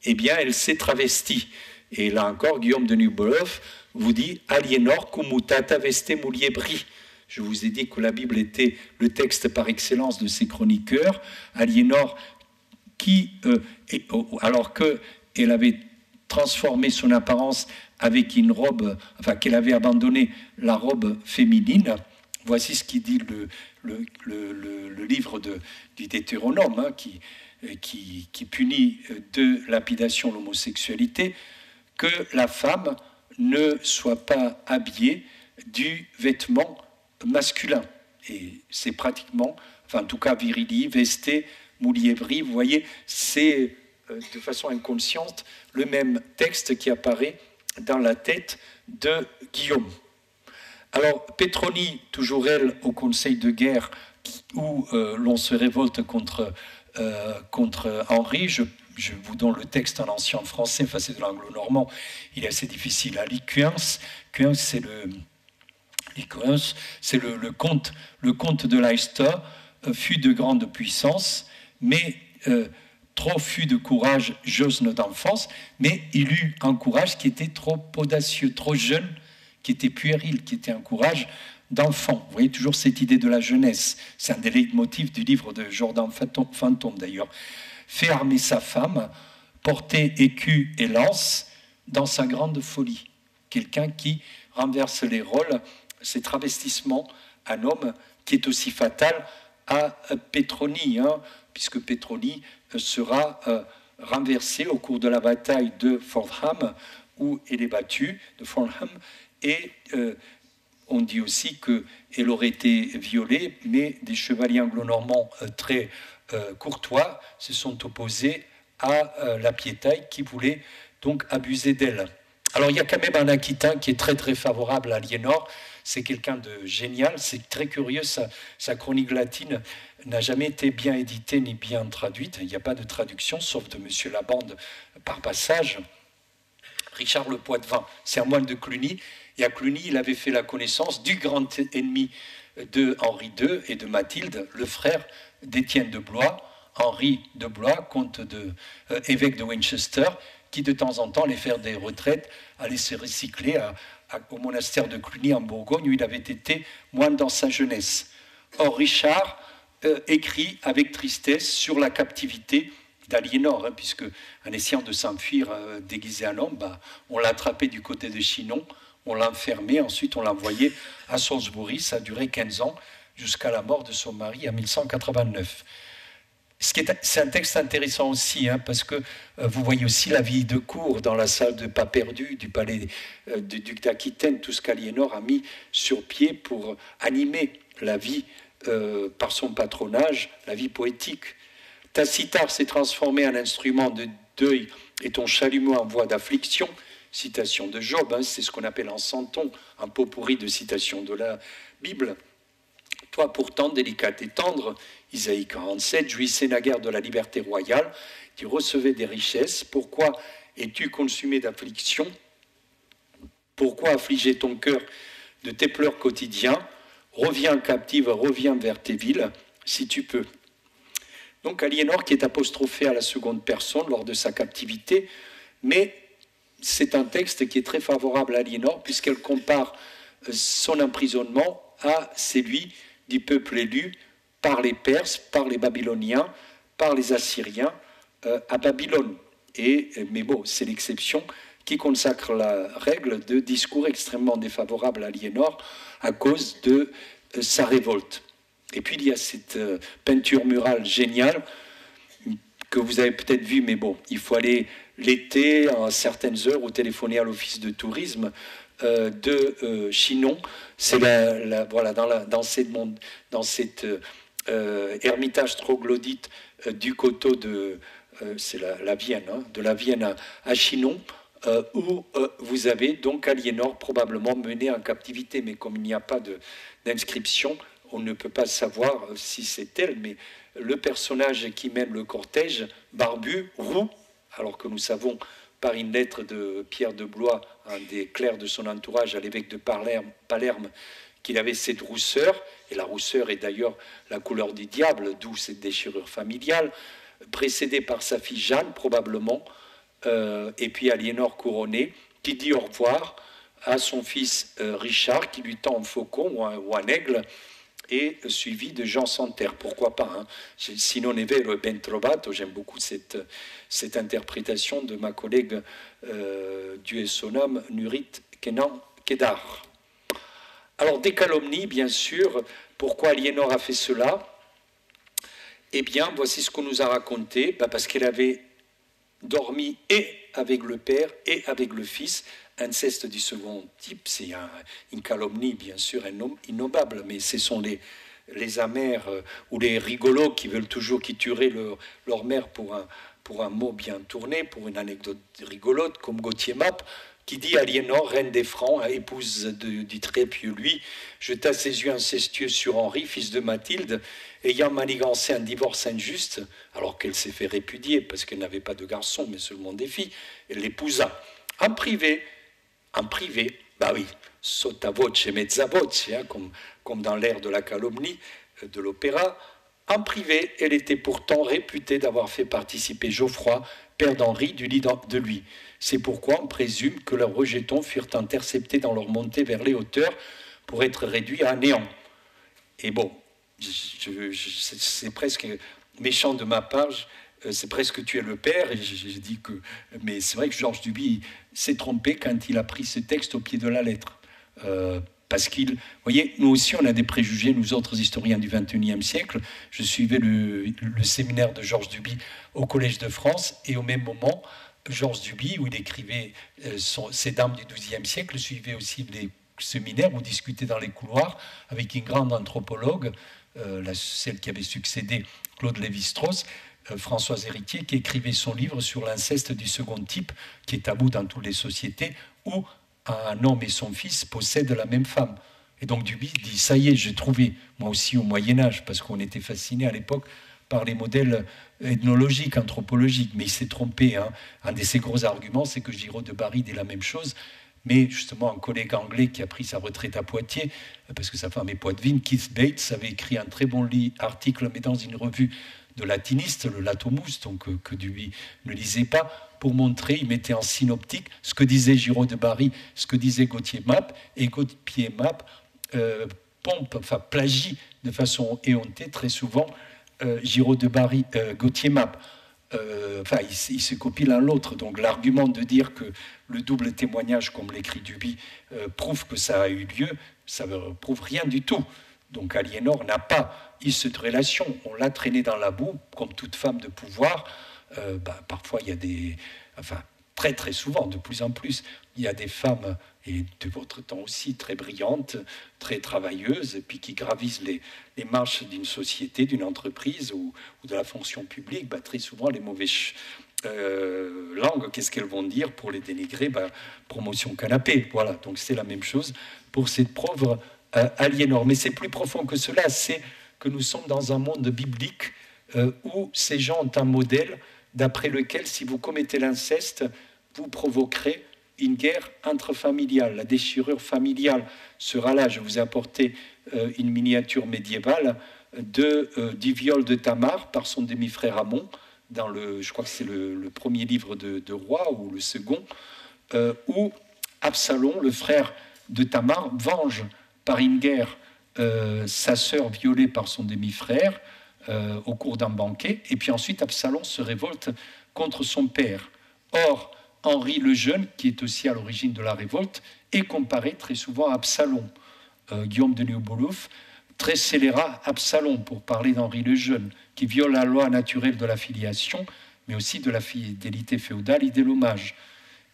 eh bien, elle s'est travestie. Et là encore, Guillaume de Newbeloff vous dit « Aliénor cum mutata veste muliebri ». Je vous ai dit que la Bible était le texte par excellence de ces chroniqueurs. Aliénor, alors qu'elle avait transformé son apparence avec une robe, enfin qu'elle avait abandonné la robe féminine, voici ce qui dit le livre du Deutéronome, hein, qui punit de lapidation l'homosexualité, que la femme ne soit pas habillée du vêtement masculin. Et c'est pratiquement, enfin en tout cas virili, vesté, muliebri, vous voyez, c'est de façon inconsciente le même texte qui apparaît dans la tête de Guillaume. Alors Petroni, toujours elle, au conseil de guerre, où l'on se révolte contre Henri, je vous donne le texte en ancien français, enfin c'est de l'anglo-normand, il est assez difficile à lire. Cuens, c'est le comte de Leicester, fut de grande puissance, mais trop fut de courage jeune d'enfance, mais il eut un courage qui était trop audacieux, trop jeune, qui était puéril, qui était un courage d'enfant. Vous voyez toujours cette idée de la jeunesse. C'est un des leitmotifs du livre de Jordan Fantôme d'ailleurs. Fait armer sa femme, porter écu et lance dans sa grande folie. Quelqu'un qui renverse les rôles, ces travestissements, un homme qui est aussi fatal à Petroni, hein, puisque Petroni sera renversé au cours de la bataille de Fordham, où elle est battue, de Fordham, et on dit aussi qu'elle aurait été violée, mais des chevaliers anglo-normands très courtois se sont opposés à la piétaille qui voulait donc abuser d'elle. Alors il y a quand même un Aquitain qui est très très favorable à Aliénor, c'est quelqu'un de génial, c'est très curieux, sa chronique latine n'a jamais été bien éditée ni bien traduite, il n'y a pas de traduction, sauf de M. Labande par passage. Richard Le Poitevin, c'est un moine de Cluny, et à Cluny, il avait fait la connaissance du grand ennemi de Henri II et de Mathilde, le frère d'Étienne de Blois, Henri de Blois, évêque de Winchester, qui de temps en temps allait faire des retraites, allait se recycler au monastère de Cluny en Bourgogne, où il avait été moine dans sa jeunesse. Or, Richard écrit avec tristesse sur la captivité d'Aliénor, hein, puisque en essayant de s'enfuir déguisé en homme, on l'a attrapé du côté de Chinon, on l'a enfermé, ensuite on l'a envoyé à Salisbury, ça a duré 15 ans, jusqu'à la mort de son mari en 1189. C'est un texte intéressant aussi, hein, parce que vous voyez aussi la vie de cour dans la salle de pas perdu du palais du duc d'Aquitaine, tout ce qu'Aliénor a mis sur pied pour animer la vie par son patronage, la vie poétique. Ta cithare s'est transformée en instrument de deuil et ton chalumeau en voix d'affliction. Citation de Job, hein, c'est ce qu'on appelle en centon, un pot pourri de citations de la Bible. Toi pourtant, délicate et tendre, Isaïe 47, jouissais naguère de la liberté royale, tu recevais des richesses, pourquoi es-tu consumé d'affliction? Pourquoi affliger ton cœur de tes pleurs quotidiens? Reviens captive, reviens vers tes villes, si tu peux. Donc Aliénor qui est apostrophée à la seconde personne lors de sa captivité, mais c'est un texte qui est très favorable à Aliénor puisqu'elle compare son emprisonnement à celui du peuple élu par les Perses, par les Babyloniens, par les Assyriens à Babylone. Mais bon, c'est l'exception qui consacre la règle de discours extrêmement défavorable à Aliénor à cause de sa révolte. Et puis il y a cette peinture murale géniale que vous avez peut-être vu, mais bon, il faut aller l'été à certaines heures ou téléphoner à l'office de tourisme de Chinon. C'est voilà, dans cette ermitage troglodyte du coteau de c'est la Vienne, hein, de la Vienne à Chinon, où vous avez donc Aliénor probablement menée en captivité. Mais comme il n'y a pas d'inscription, on ne peut pas savoir si c'est elle, mais le personnage qui mène le cortège, barbu, roux, alors que nous savons par une lettre de Pierre de Blois, un des clercs de son entourage à l'évêque de Palerme, qu'il avait cette rousseur, et la rousseur est d'ailleurs la couleur du diable, d'où cette déchirure familiale, précédé par sa fille Jeanne, probablement, et puis Aliénor couronnée, qui dit au revoir à son fils Richard, qui lui tend un faucon ou un aigle, et suivi de Jean sans terre. Pourquoi pas, hein? Sinon è vero e ben trovato. J'aime beaucoup cette interprétation de ma collègue Dieu et son homme, Nurit Kenan Kedar. Alors, des calomnies, bien sûr. Pourquoi Aliénor a fait cela? Eh bien, voici ce qu'on nous a raconté. Parce qu'elle avait dormi et avec le père et avec le fils. Inceste du second type, c'est une calomnie, bien sûr, innommable, mais ce sont les amers ou les rigolos qui veulent toujours qui tueraient leur mère pour un mot bien tourné, pour une anecdote rigolote, comme Gauthier Map, qui dit Aliénor, reine des Francs, épouse du très pieux lui, jeta ses yeux incestueux sur Henri, fils de Mathilde, ayant manigancé un divorce injuste, alors qu'elle s'est fait répudier parce qu'elle n'avait pas de garçon, mais seulement des filles, elle l'épousa en privé, bah oui, sotto voce mezza voce, hein, comme dans l'ère de la calomnie de l'opéra. En privé, elle était pourtant réputée d'avoir fait participer Geoffroy, père d'Henri, du lit de lui. C'est pourquoi on présume que leurs rejetons furent interceptés dans leur montée vers les hauteurs pour être réduits à néant. Et bon, c'est presque méchant de ma part, c'est presque tuer le père, et j'ai dit que... Mais c'est vrai que Georges Duby s'est trompé quand il a pris ce texte au pied de la lettre. Parce qu'il... Vous voyez, nous aussi, on a des préjugés, nous autres historiens du XXIe siècle. Je suivais le séminaire de Georges Duby au Collège de France, et au même moment, Georges Duby, où il écrivait ses dames du XIIe siècle, suivait aussi les séminaires où discutait dans les couloirs avec une grande anthropologue, celle qui avait succédé Claude Lévi-Strauss, Françoise Héritier, qui écrivait son livre sur l'inceste du second type, qui est tabou dans toutes les sociétés, où un homme et son fils possèdent la même femme. Et donc Duby dit, ça y est, j'ai trouvé, moi aussi au Moyen-Âge, parce qu'on était fasciné à l'époque par les modèles ethnologiques, anthropologiques, mais il s'est trompé. Hein. Un de ses gros arguments, c'est que Giraud de Bari dit la même chose, mais justement un collègue anglais qui a pris sa retraite à Poitiers, parce que sa femme est poitevine, Keith Bates, avait écrit un très bon article, mais dans une revue de latiniste, le Latomus, donc que Duby ne lisait pas, pour montrer, il mettait en synoptique ce que disait Giraud de Bari, ce que disait Gauthier Map, et Gauthier Map plagie de façon éhontée très souvent Giraud de Bari, Gauthier Map. Ils se copient l'un l'autre. Donc l'argument de dire que le double témoignage, comme l'écrit Duby, prouve que ça a eu lieu, ça ne prouve rien du tout. Donc Aliénor n'a pas eu cette relation. On l'a traîné dans la boue, comme toute femme de pouvoir. Parfois, il y a des... Enfin, très très souvent, de plus en plus, il y a des femmes, et de votre temps aussi, très brillantes, très travailleuses, et puis qui gravissent les marches d'une société, d'une entreprise ou de la fonction publique. Très souvent, les mauvaises langues, qu'est-ce qu'elles vont dire pour les dénigrer? Promotion canapé. Voilà, donc c'est la même chose pour cette pauvre Aliénor. Mais c'est plus profond que cela, c'est que nous sommes dans un monde biblique où ces gens ont un modèle d'après lequel, si vous commettez l'inceste, vous provoquerez une guerre intrafamiliale. La déchirure familiale sera là. Je vous ai apporté une miniature médiévale du viol de Tamar par son demi-frère Amon, je crois que c'est le premier livre de Roi, ou le second, où Absalom, le frère de Tamar, venge par une guerre sa sœur violée par son demi-frère, au cours d'un banquet, et puis ensuite Absalom se révolte contre son père. Or, Henri le Jeune, qui est aussi à l'origine de la révolte, est comparé très souvent à Absalom. Guillaume de Neuboulouf très scélérat Absalom, pour parler d'Henri le Jeune, qui viole la loi naturelle de la filiation, mais aussi de la fidélité féodale et de l'hommage.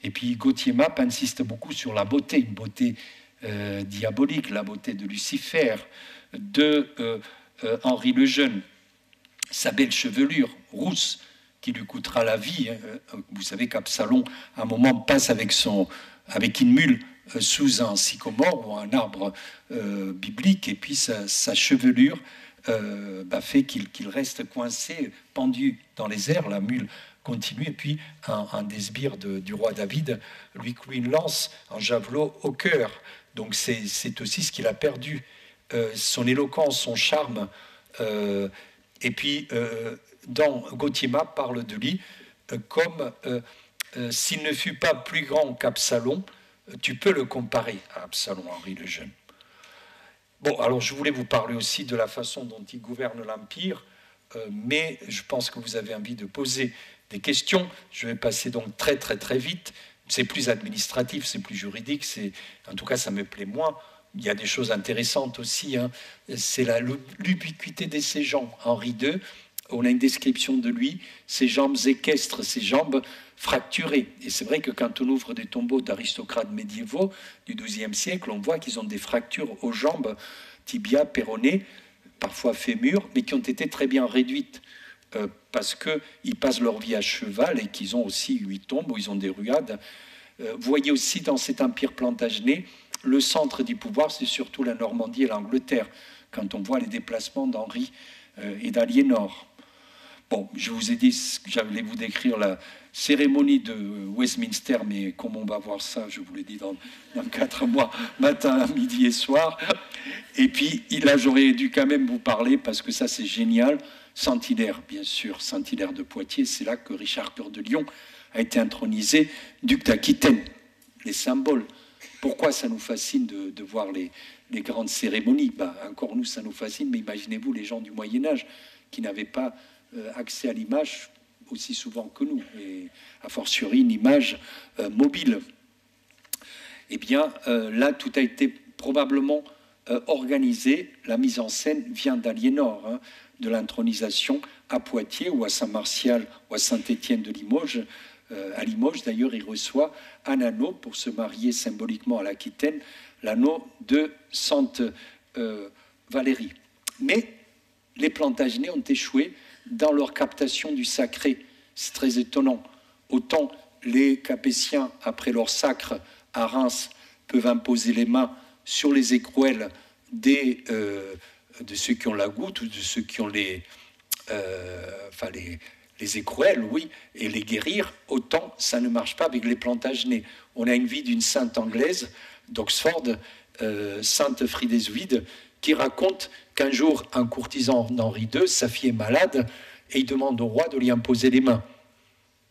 Et puis Gauthier Mappe insiste beaucoup sur la beauté, une beauté diabolique, la beauté de Lucifer, de Henri le Jeune, sa belle chevelure rousse qui lui coûtera la vie. Vous savez qu'Absalom, à un moment, passe avec une mule sous un sycomore ou un arbre biblique, et puis sa chevelure fait qu'il reste coincé, pendu dans les airs. La mule continue, et puis un des sbires du roi David lui cloue une lance, un javelot au cœur. Donc c'est aussi ce qu'il a perdu, son éloquence, son charme. Et puis, dans Gauthier Mappe parle de lui comme s'il ne fut pas plus grand qu'Absalom, tu peux le comparer à Absalom, Henri le Jeune. Bon, alors je voulais vous parler aussi de la façon dont il gouverne l'Empire, mais je pense que vous avez envie de poser des questions. Je vais passer donc très très très vite. C'est plus administratif, c'est plus juridique, en tout cas ça me plaît moins. Il y a des choses intéressantes aussi, hein. C'est l'ubiquité de ses jambes. Henri II, on a une description de lui, ses jambes équestres, ses jambes fracturées. Et c'est vrai que quand on ouvre des tombeaux d'aristocrates médiévaux du XIIe siècle, on voit qu'ils ont des fractures aux jambes, tibia, péroné, parfois fémur, mais qui ont été très bien réduites. Parce qu'ils passent leur vie à cheval et qu'ils ont aussi 8 tombes où ils ont des ruades. Vous voyez aussi dans cet empire plantagenet, le centre du pouvoir, c'est surtout la Normandie et l'Angleterre, quand on voit les déplacements d'Henri et d'Aliénor. Bon, je vous ai dit que j'allais vous décrire la cérémonie de Westminster, mais comme on va voir ça, je vous l'ai dit, dans 4 mois, matin, midi et soir. Et puis là, j'aurais dû quand même vous parler, parce que ça, c'est génial. Saint-Hilaire, bien sûr, Saint-Hilaire de Poitiers, c'est là que Richard Cœur de Lion a été intronisé duc d'Aquitaine. Les symboles. Pourquoi ça nous fascine de voir les grandes cérémonies? Encore nous, ça nous fascine, mais imaginez-vous les gens du Moyen-Âge qui n'avaient pas accès à l'image aussi souvent que nous, et a fortiori une image mobile. Eh bien, là, tout a été probablement organisé. La mise en scène vient d'Aliénor, hein, de l'intronisation à Poitiers ou à Saint-Martial ou à Saint-Étienne de Limoges. À Limoges, d'ailleurs, il reçoit un anneau pour se marier symboliquement à l'Aquitaine, l'anneau de Sainte Valérie. Mais les Plantagenets ont échoué dans leur captation du sacré. C'est très étonnant. Autant les Capétiens, après leur sacre à Reims, peuvent imposer les mains sur les écrouelles de ceux qui ont la goutte ou de ceux qui ont les écrouelles, oui, et les guérir, autant ça ne marche pas avec les Plantagenets. On a une vie d'une sainte anglaise d'Oxford, Sainte Frideswide, qui raconte qu'un jour, un courtisan d'Henri II, sa fille est malade, et il demande au roi de lui imposer les mains.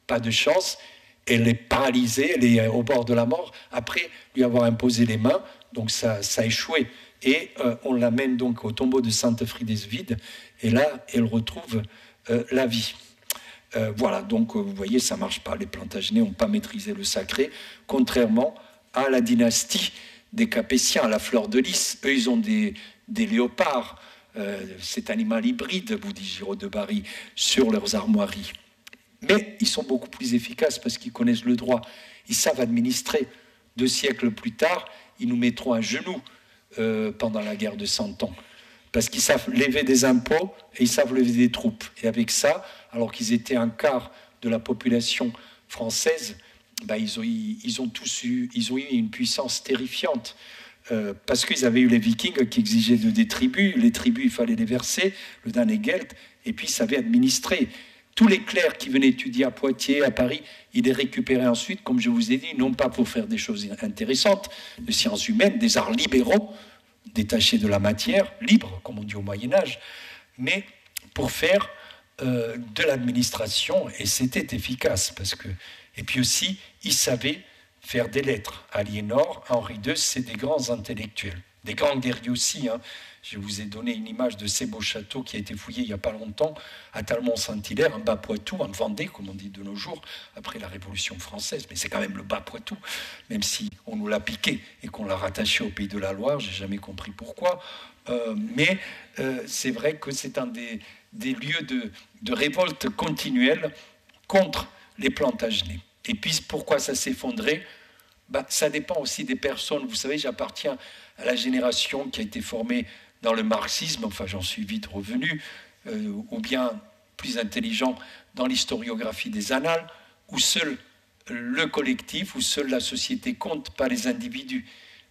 Pas de chance, elle est paralysée, elle est au bord de la mort, après lui avoir imposé les mains, donc ça a échoué. Et on l'amène donc au tombeau de Sainte Frideswide, et là, elle retrouve la vie. Voilà, donc vous voyez, ça ne marche pas. Les Plantagenets n'ont pas maîtrisé le sacré, contrairement à la dynastie des Capétiens, à la fleur de lys. Eux, ils ont des léopards, cet animal hybride, vous dit Giraud de Bary, sur leurs armoiries. Mais ils sont beaucoup plus efficaces parce qu'ils connaissent le droit. Ils savent administrer. 2 siècles plus tard, ils nous mettront à genoux pendant la guerre de 100 ans. Parce qu'ils savent lever des impôts et ils savent lever des troupes. Et avec ça, alors qu'ils étaient un quart de la population française, ils ont eu une puissance terrifiante. Parce qu'ils avaient eu les Vikings qui exigeaient des tribus. Les tribus, il fallait les verser, le Danegeld, et puis ils savaient administrer. Tous les clercs qui venaient étudier à Poitiers, à Paris, ils les récupéraient ensuite, comme je vous ai dit, non pas pour faire des choses intéressantes, de sciences humaines, des arts libéraux, détachés de la matière, libre, comme on dit au Moyen-Âge, mais pour faire de l'administration, et c'était efficace. Et puis aussi, ils savaient faire des lettres. Aliénor, Henri II, c'est des grands intellectuels, des grands guerriers aussi, hein. Je vous ai donné une image de ces beaux châteaux qui a été fouillé il n'y a pas longtemps à Talmont-Saint-Hilaire, en Bas-Poitou, en Vendée, comme on dit de nos jours, après la Révolution française. Mais c'est quand même le Bas-Poitou, même si on nous l'a piqué et qu'on l'a rattaché au Pays de la Loire, j'ai jamais compris pourquoi. Mais c'est vrai que c'est un des lieux de révolte continuelle contre les Plantagenets. Et puis pourquoi ça s'effondrait? Ça dépend aussi des personnes. Vous savez, j'appartiens à la génération qui a été formée dans le marxisme, enfin j'en suis vite revenu, ou bien plus intelligent dans l'historiographie des annales, où seul le collectif, où seule la société compte, pas les individus.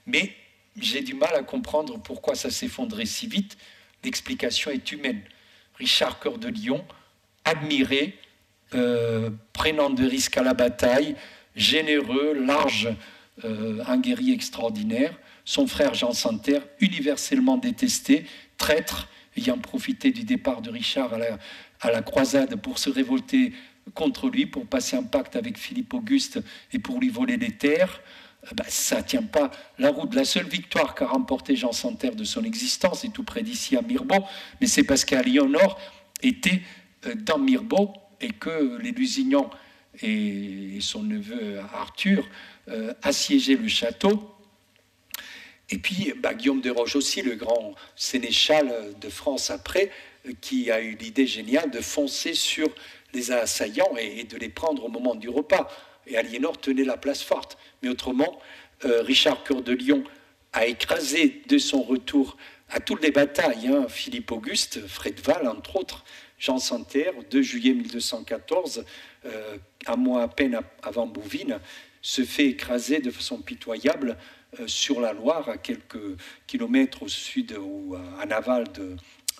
Mais j'ai du mal à comprendre pourquoi ça s'effondrait si vite. L'explication est humaine. Richard Cœur de Lion, admiré, prenant de risques à la bataille, généreux, large, un guerrier extraordinaire. Son frère Jean Santerre, universellement détesté, traître, ayant profité du départ de Richard à la croisade pour se révolter contre lui, pour passer un pacte avec Philippe Auguste et pour lui voler les terres. Ça ne tient pas la route. La seule victoire qu'a remporté Jean Santerre de son existence est tout près d'ici à Mirebeau, mais c'est parce qu'Aliénor était dans Mirebeau et que les Lusignans et son neveu Arthur assiégeaient le château. Et puis Guillaume de Roche aussi, le grand sénéchal de France après, qui a eu l'idée géniale de foncer sur les assaillants et de les prendre au moment du repas. Et Aliénor tenait la place forte. Mais autrement, Richard Cœur de Lion a écrasé de son retour à toutes les batailles, Philippe Auguste, Frédval, entre autres, Jean Santerre, 2 juillet 1214, un mois à peine avant Bouvines, se fait écraser de façon pitoyable sur la Loire, à quelques kilomètres au sud ou en aval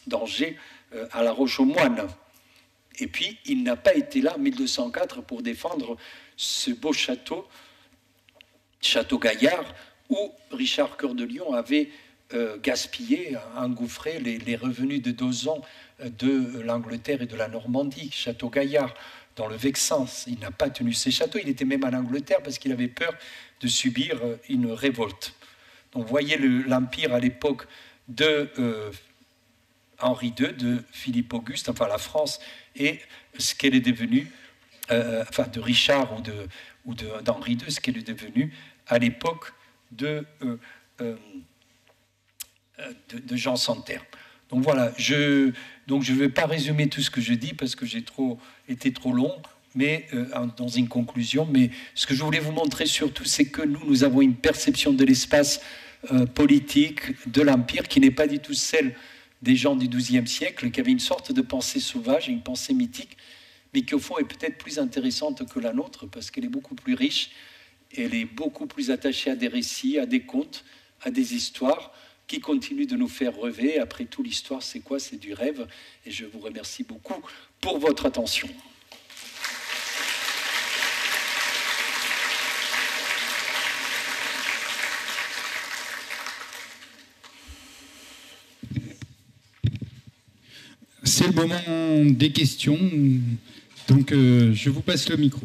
d'Angers, à La Roche-aux-Moines. Et puis, il n'a pas été là en 1204 pour défendre ce beau château, Château Gaillard, où Richard Cœur de Lion avait gaspillé, engouffré les revenus de 2 ans de l'Angleterre et de la Normandie. Château Gaillard, dans le Vexin, il n'a pas tenu ses châteaux. Il était même en Angleterre parce qu'il avait peur de subir une révolte. Donc, vous voyez l'Empire à l'époque de Henri II, de Philippe Auguste, enfin la France, et ce qu'elle est devenue, de Richard ou d'Henri II, ce qu'elle est devenue à l'époque de Jean Santerre. Donc voilà, je ne vais pas résumer tout ce que je dis parce que j'ai été trop long, mais dans une conclusion. Mais ce que je voulais vous montrer surtout, c'est que nous avons une perception de l'espace politique de l'Empire qui n'est pas du tout celle des gens du XIIe siècle, qui avaient une sorte de pensée sauvage, une pensée mythique, mais qui au fond est peut-être plus intéressante que la nôtre parce qu'elle est beaucoup plus riche, elle est beaucoup plus attachée à des récits, à des contes, à des histoires qui continuent de nous faire rêver. Après tout, l'histoire, c'est quoi? C'est du rêve. Et je vous remercie beaucoup pour votre attention. C'est le moment des questions. Donc, je vous passe le micro.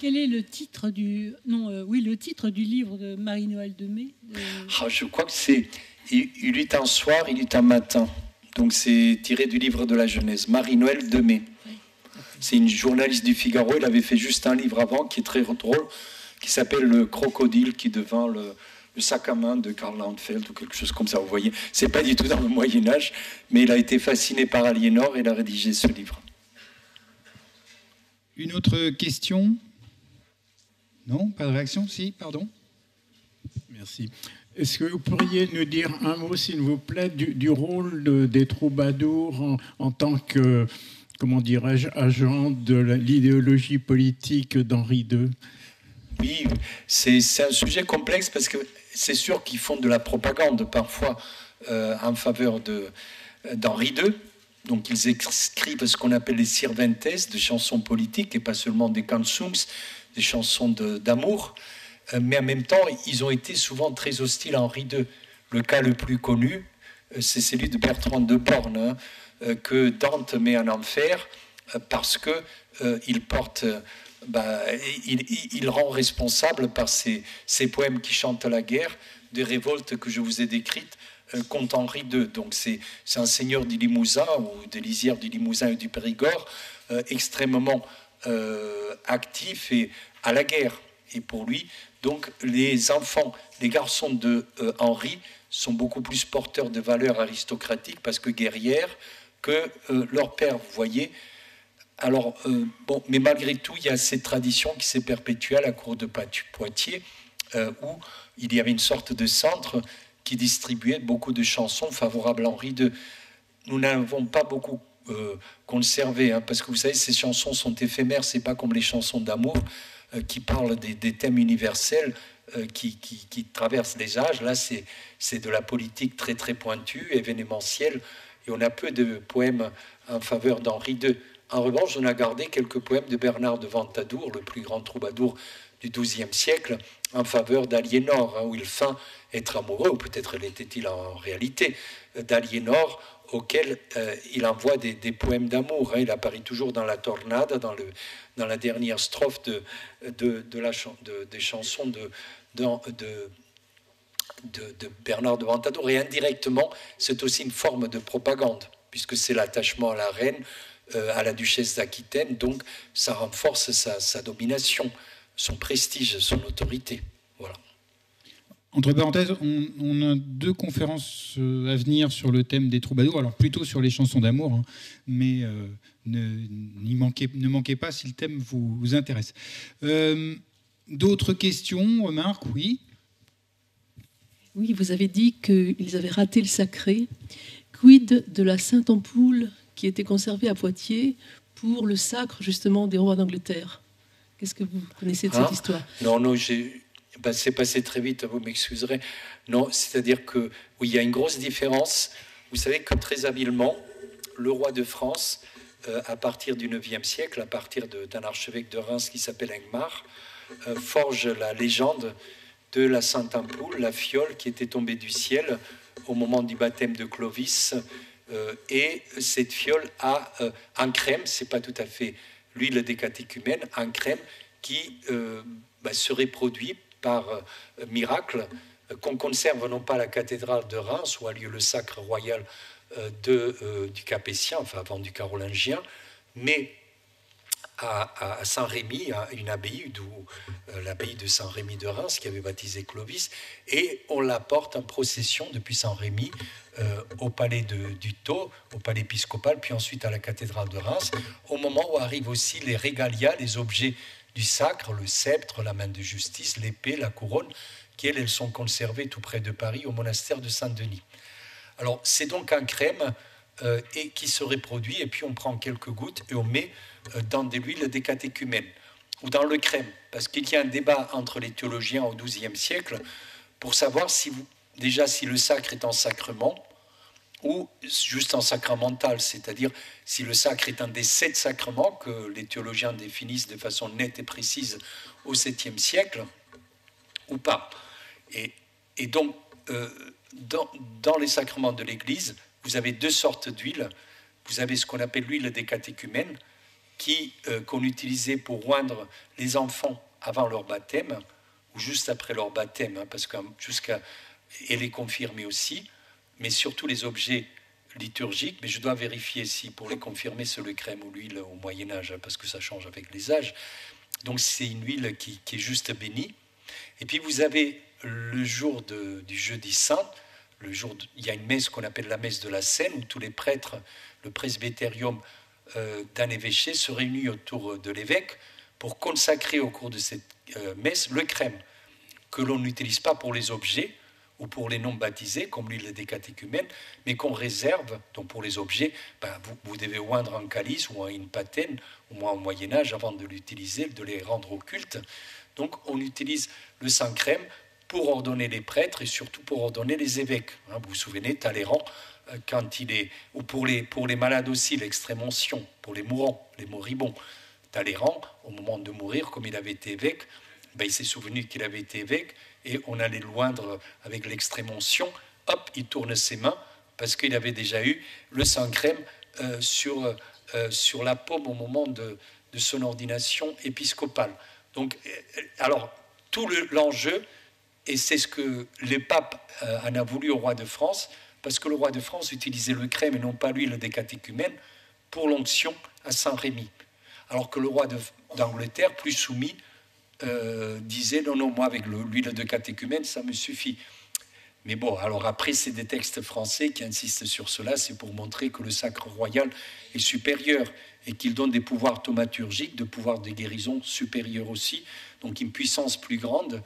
Quel est le titre du le titre du livre de Marie-Noël Demey Je crois que c'est Il eut un soir, il eut un matin. Donc c'est tiré du livre de la Genèse. Marie-Noël Demey. C'est une journaliste du Figaro. Elle avait fait juste un livre avant qui est très drôle, qui s'appelle Le Crocodile, qui devint le sac à main de Karl Lagerfeld ou quelque chose comme ça. Vous voyez, c'est pas du tout dans le Moyen-Âge, mais il a été fasciné par Aliénor et il a rédigé ce livre. Une autre question? Non, pas de réaction? Si, pardon. Merci. Est-ce que vous pourriez nous dire un mot, s'il vous plaît, du rôle des troubadours en tant que, comment dirais-je, agent de l'idéologie politique d'Henri II? Oui, c'est un sujet complexe parce que c'est sûr qu'ils font de la propagande parfois en faveur d'Henri II. Donc ils écrivent ce qu'on appelle les sirventes, des chansons politiques et pas seulement des cançons, des chansons d'amour. Mais en même temps, ils ont été souvent très hostiles à Henri II. Le cas le plus connu, c'est celui de Bertrand de Born, que Dante met en enfer parce qu'il porte... il rend responsable par ses poèmes qui chantent la guerre des révoltes que je vous ai décrites contre Henri II. Donc c'est un seigneur du Limousin ou des lisières du Limousin et du Périgord extrêmement actif et à la guerre. Et pour lui, donc, les enfants, les garçons de Henri sont beaucoup plus porteurs de valeurs aristocratiques parce que guerrières que leur père, vous voyez. Alors, bon, mais malgré tout, il y a cette tradition qui s'est perpétuée à la cour de Poitiers, où il y avait une sorte de centre qui distribuait beaucoup de chansons favorables à Henri II. Nous n'avons pas beaucoup conservé, hein, parce que vous savez, ces chansons sont éphémères, c'est pas comme les chansons d'amour qui parlent des thèmes universels qui traversent les âges. Là, c'est de la politique très très pointue, événementielle, et on a peu de poèmes en faveur d'Henri II. En revanche, on a gardé quelques poèmes de Bernard de Ventadour, le plus grand troubadour du XIIe siècle, en faveur d'Aliénor, hein, où il feint être amoureux, ou peut-être l'était-il en réalité, d'Aliénor, auquel il envoie des poèmes d'amour. Hein. Il apparaît toujours dans la Tornade, dans la dernière strophe des chansons de Bernard de Ventadour. Et indirectement, c'est aussi une forme de propagande, puisque c'est l'attachement à la reine, à la duchesse d'Aquitaine, donc ça renforce sa domination, son prestige, son autorité. Voilà. Entre parenthèses, on a 2 conférences à venir sur le thème des troubadours, alors plutôt sur les chansons d'amour, hein, mais ne manquez pas si le thème vous intéresse. D'autres questions, remarques? Oui. Oui, vous avez dit qu'ils avaient raté le sacré. Quid de la Sainte Ampoule qui était conservée à Poitiers pour le sacre justement des rois d'Angleterre? Qu'est-ce que vous connaissez de cette histoire? Non, c'est passé très vite, vous m'excuserez. Non, c'est-à-dire que oui, il y a une grosse différence. Vous savez que très habilement, le roi de France, à partir du IXe siècle, à partir d'un archevêque de Reims qui s'appelle Ingmar, forge la légende de la Sainte Ampoule, la fiole qui était tombée du ciel au moment du baptême de Clovis. Et cette fiole a un crème, c'est pas tout à fait l'huile des catéchumènes, un crème qui serait produit par miracle, qu'on conserve non pas à la cathédrale de Reims, où a lieu le sacre royal du Capétien, enfin avant du Carolingien, mais à Saint-Rémy, à une abbaye, l'abbaye de Saint-Rémy de Reims, qui avait baptisé Clovis, et on la porte en procession depuis Saint-Rémy au palais du Thau, au palais épiscopal, puis ensuite à la cathédrale de Reims, au moment où arrivent aussi les régalias, les objets du sacre, le sceptre, la main de justice, l'épée, la couronne, qui elles sont conservées tout près de Paris, au monastère de Saint-Denis. Alors c'est donc un crème et qui se reproduit, et puis on prend quelques gouttes et on met dans de l'huile des catéchumènes, ou dans le crème, parce qu'il y a un débat entre les théologiens au XIIe siècle pour savoir si le sacre est en sacrement ou juste en sacramental, c'est-à-dire si le sacre est un des 7 sacrements que les théologiens définissent de façon nette et précise au 7e siècle, ou pas. Et donc, dans les sacrements de l'Église, vous avez 2 sortes d'huile. Vous avez ce qu'on appelle l'huile des catéchumènes, qu'on utilisait pour oindre les enfants avant leur baptême, ou juste après leur baptême, hein, parce que et les confirmer aussi, mais surtout les objets liturgiques. Mais je dois vérifier si pour les confirmer c'est le crème ou l'huile au Moyen-Âge, parce que ça change avec les âges. Donc c'est une huile qui est juste bénie. Et puis vous avez le jour du jeudi saint, il y a une messe qu'on appelle la messe de la Seine, où tous les prêtres, le presbytérium d'un évêché se réunit autour de l'évêque pour consacrer au cours de cette messe le crème, que l'on n'utilise pas pour les objets ou pour les non-baptisés, comme l'huile des catéchumènes, mais qu'on réserve. Donc pour les objets, vous devez oindre un calice ou une patène, au moins au Moyen-Âge, avant de l'utiliser, de les rendre au culte. Donc on utilise le sang crème pour ordonner les prêtres et surtout pour ordonner les évêques. Vous vous souvenez, Talleyrand, quand il est, ou pour les malades aussi, l'extrême onction, pour les mourants, les moribonds. Talleyrand, au moment de mourir, comme il avait été évêque, il s'est souvenu qu'il avait été évêque et on allait l'oindre avec l'extrême onction. Hop, il tourne ses mains parce qu'il avait déjà eu le sang crème sur la paume au moment de son ordination épiscopale. Donc, alors, tout l'enjeu, et c'est ce que le pape en a voulu au roi de France, parce que le roi de France utilisait le crème et non pas l'huile des catéchumènes pour l'onction à Saint-Rémy. Alors que le roi d'Angleterre, plus soumis, disait « Non, non, moi, avec l'huile de catéchumène, ça me suffit ». Mais bon, alors après, c'est des textes français qui insistent sur cela, c'est pour montrer que le sacre royal est supérieur et qu'il donne des pouvoirs thaumaturgiques, des pouvoirs de guérison supérieurs aussi, donc une puissance plus grande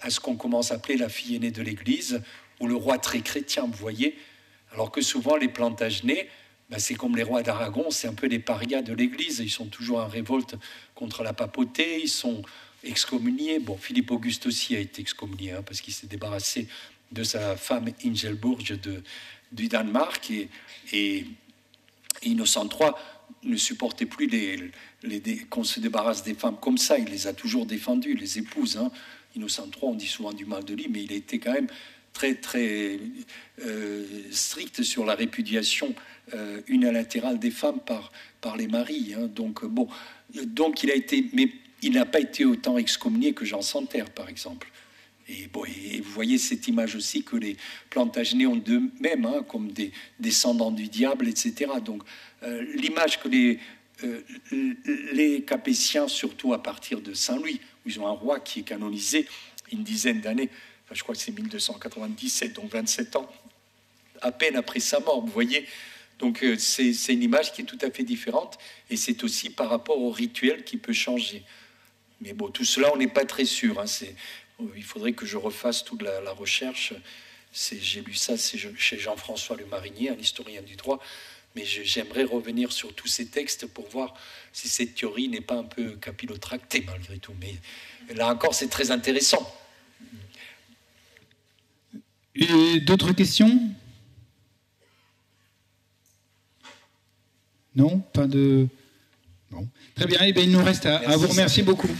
à ce qu'on commence à appeler la fille aînée de l'Église, ou le roi très chrétien, vous voyez. Alors que souvent, les Plantagenets, ben c'est comme les rois d'Aragon, c'est un peu les parias de l'Église, ils sont toujours en révolte contre la papauté, ils sont excommuniés. Bon, Philippe Auguste aussi a été excommunié, hein, parce qu'il s'est débarrassé de sa femme Ingelburg du Danemark, et Innocent III ne supportait plus qu'on se débarrasse des femmes comme ça. Il les a toujours défendues, les épouses. Hein. Innocent III, on dit souvent du mal de lui, mais il a été quand même très, très strict sur la répudiation unilatérale des femmes par les maris. Hein. Donc il a été, mais il n'a pas été autant excommunié que Jean Santerre, par exemple. Et vous voyez cette image aussi que les Plantagenets ont d'eux-mêmes, hein, comme des descendants du diable, etc. Donc l'image que les Capétiens, surtout à partir de Saint-Louis, où ils ont un roi qui est canonisé une dizaine d'années, enfin, je crois que c'est 1297, donc 27 ans, à peine après sa mort, vous voyez. Donc c'est une image qui est tout à fait différente, et c'est aussi par rapport au rituel qui peut changer. Mais bon, tout cela, on n'est pas très sûr, hein, il faudrait que je refasse toute la recherche. J'ai lu ça, c'est chez Jean-François Le Marinier, un historien du droit. Mais j'aimerais revenir sur tous ces textes pour voir si cette théorie n'est pas un peu capillotractée malgré tout. Mais là encore, c'est très intéressant. Et d'autres questions? Non, pas de... Bon. Très bien, eh bien, il nous reste à vous remercier beaucoup.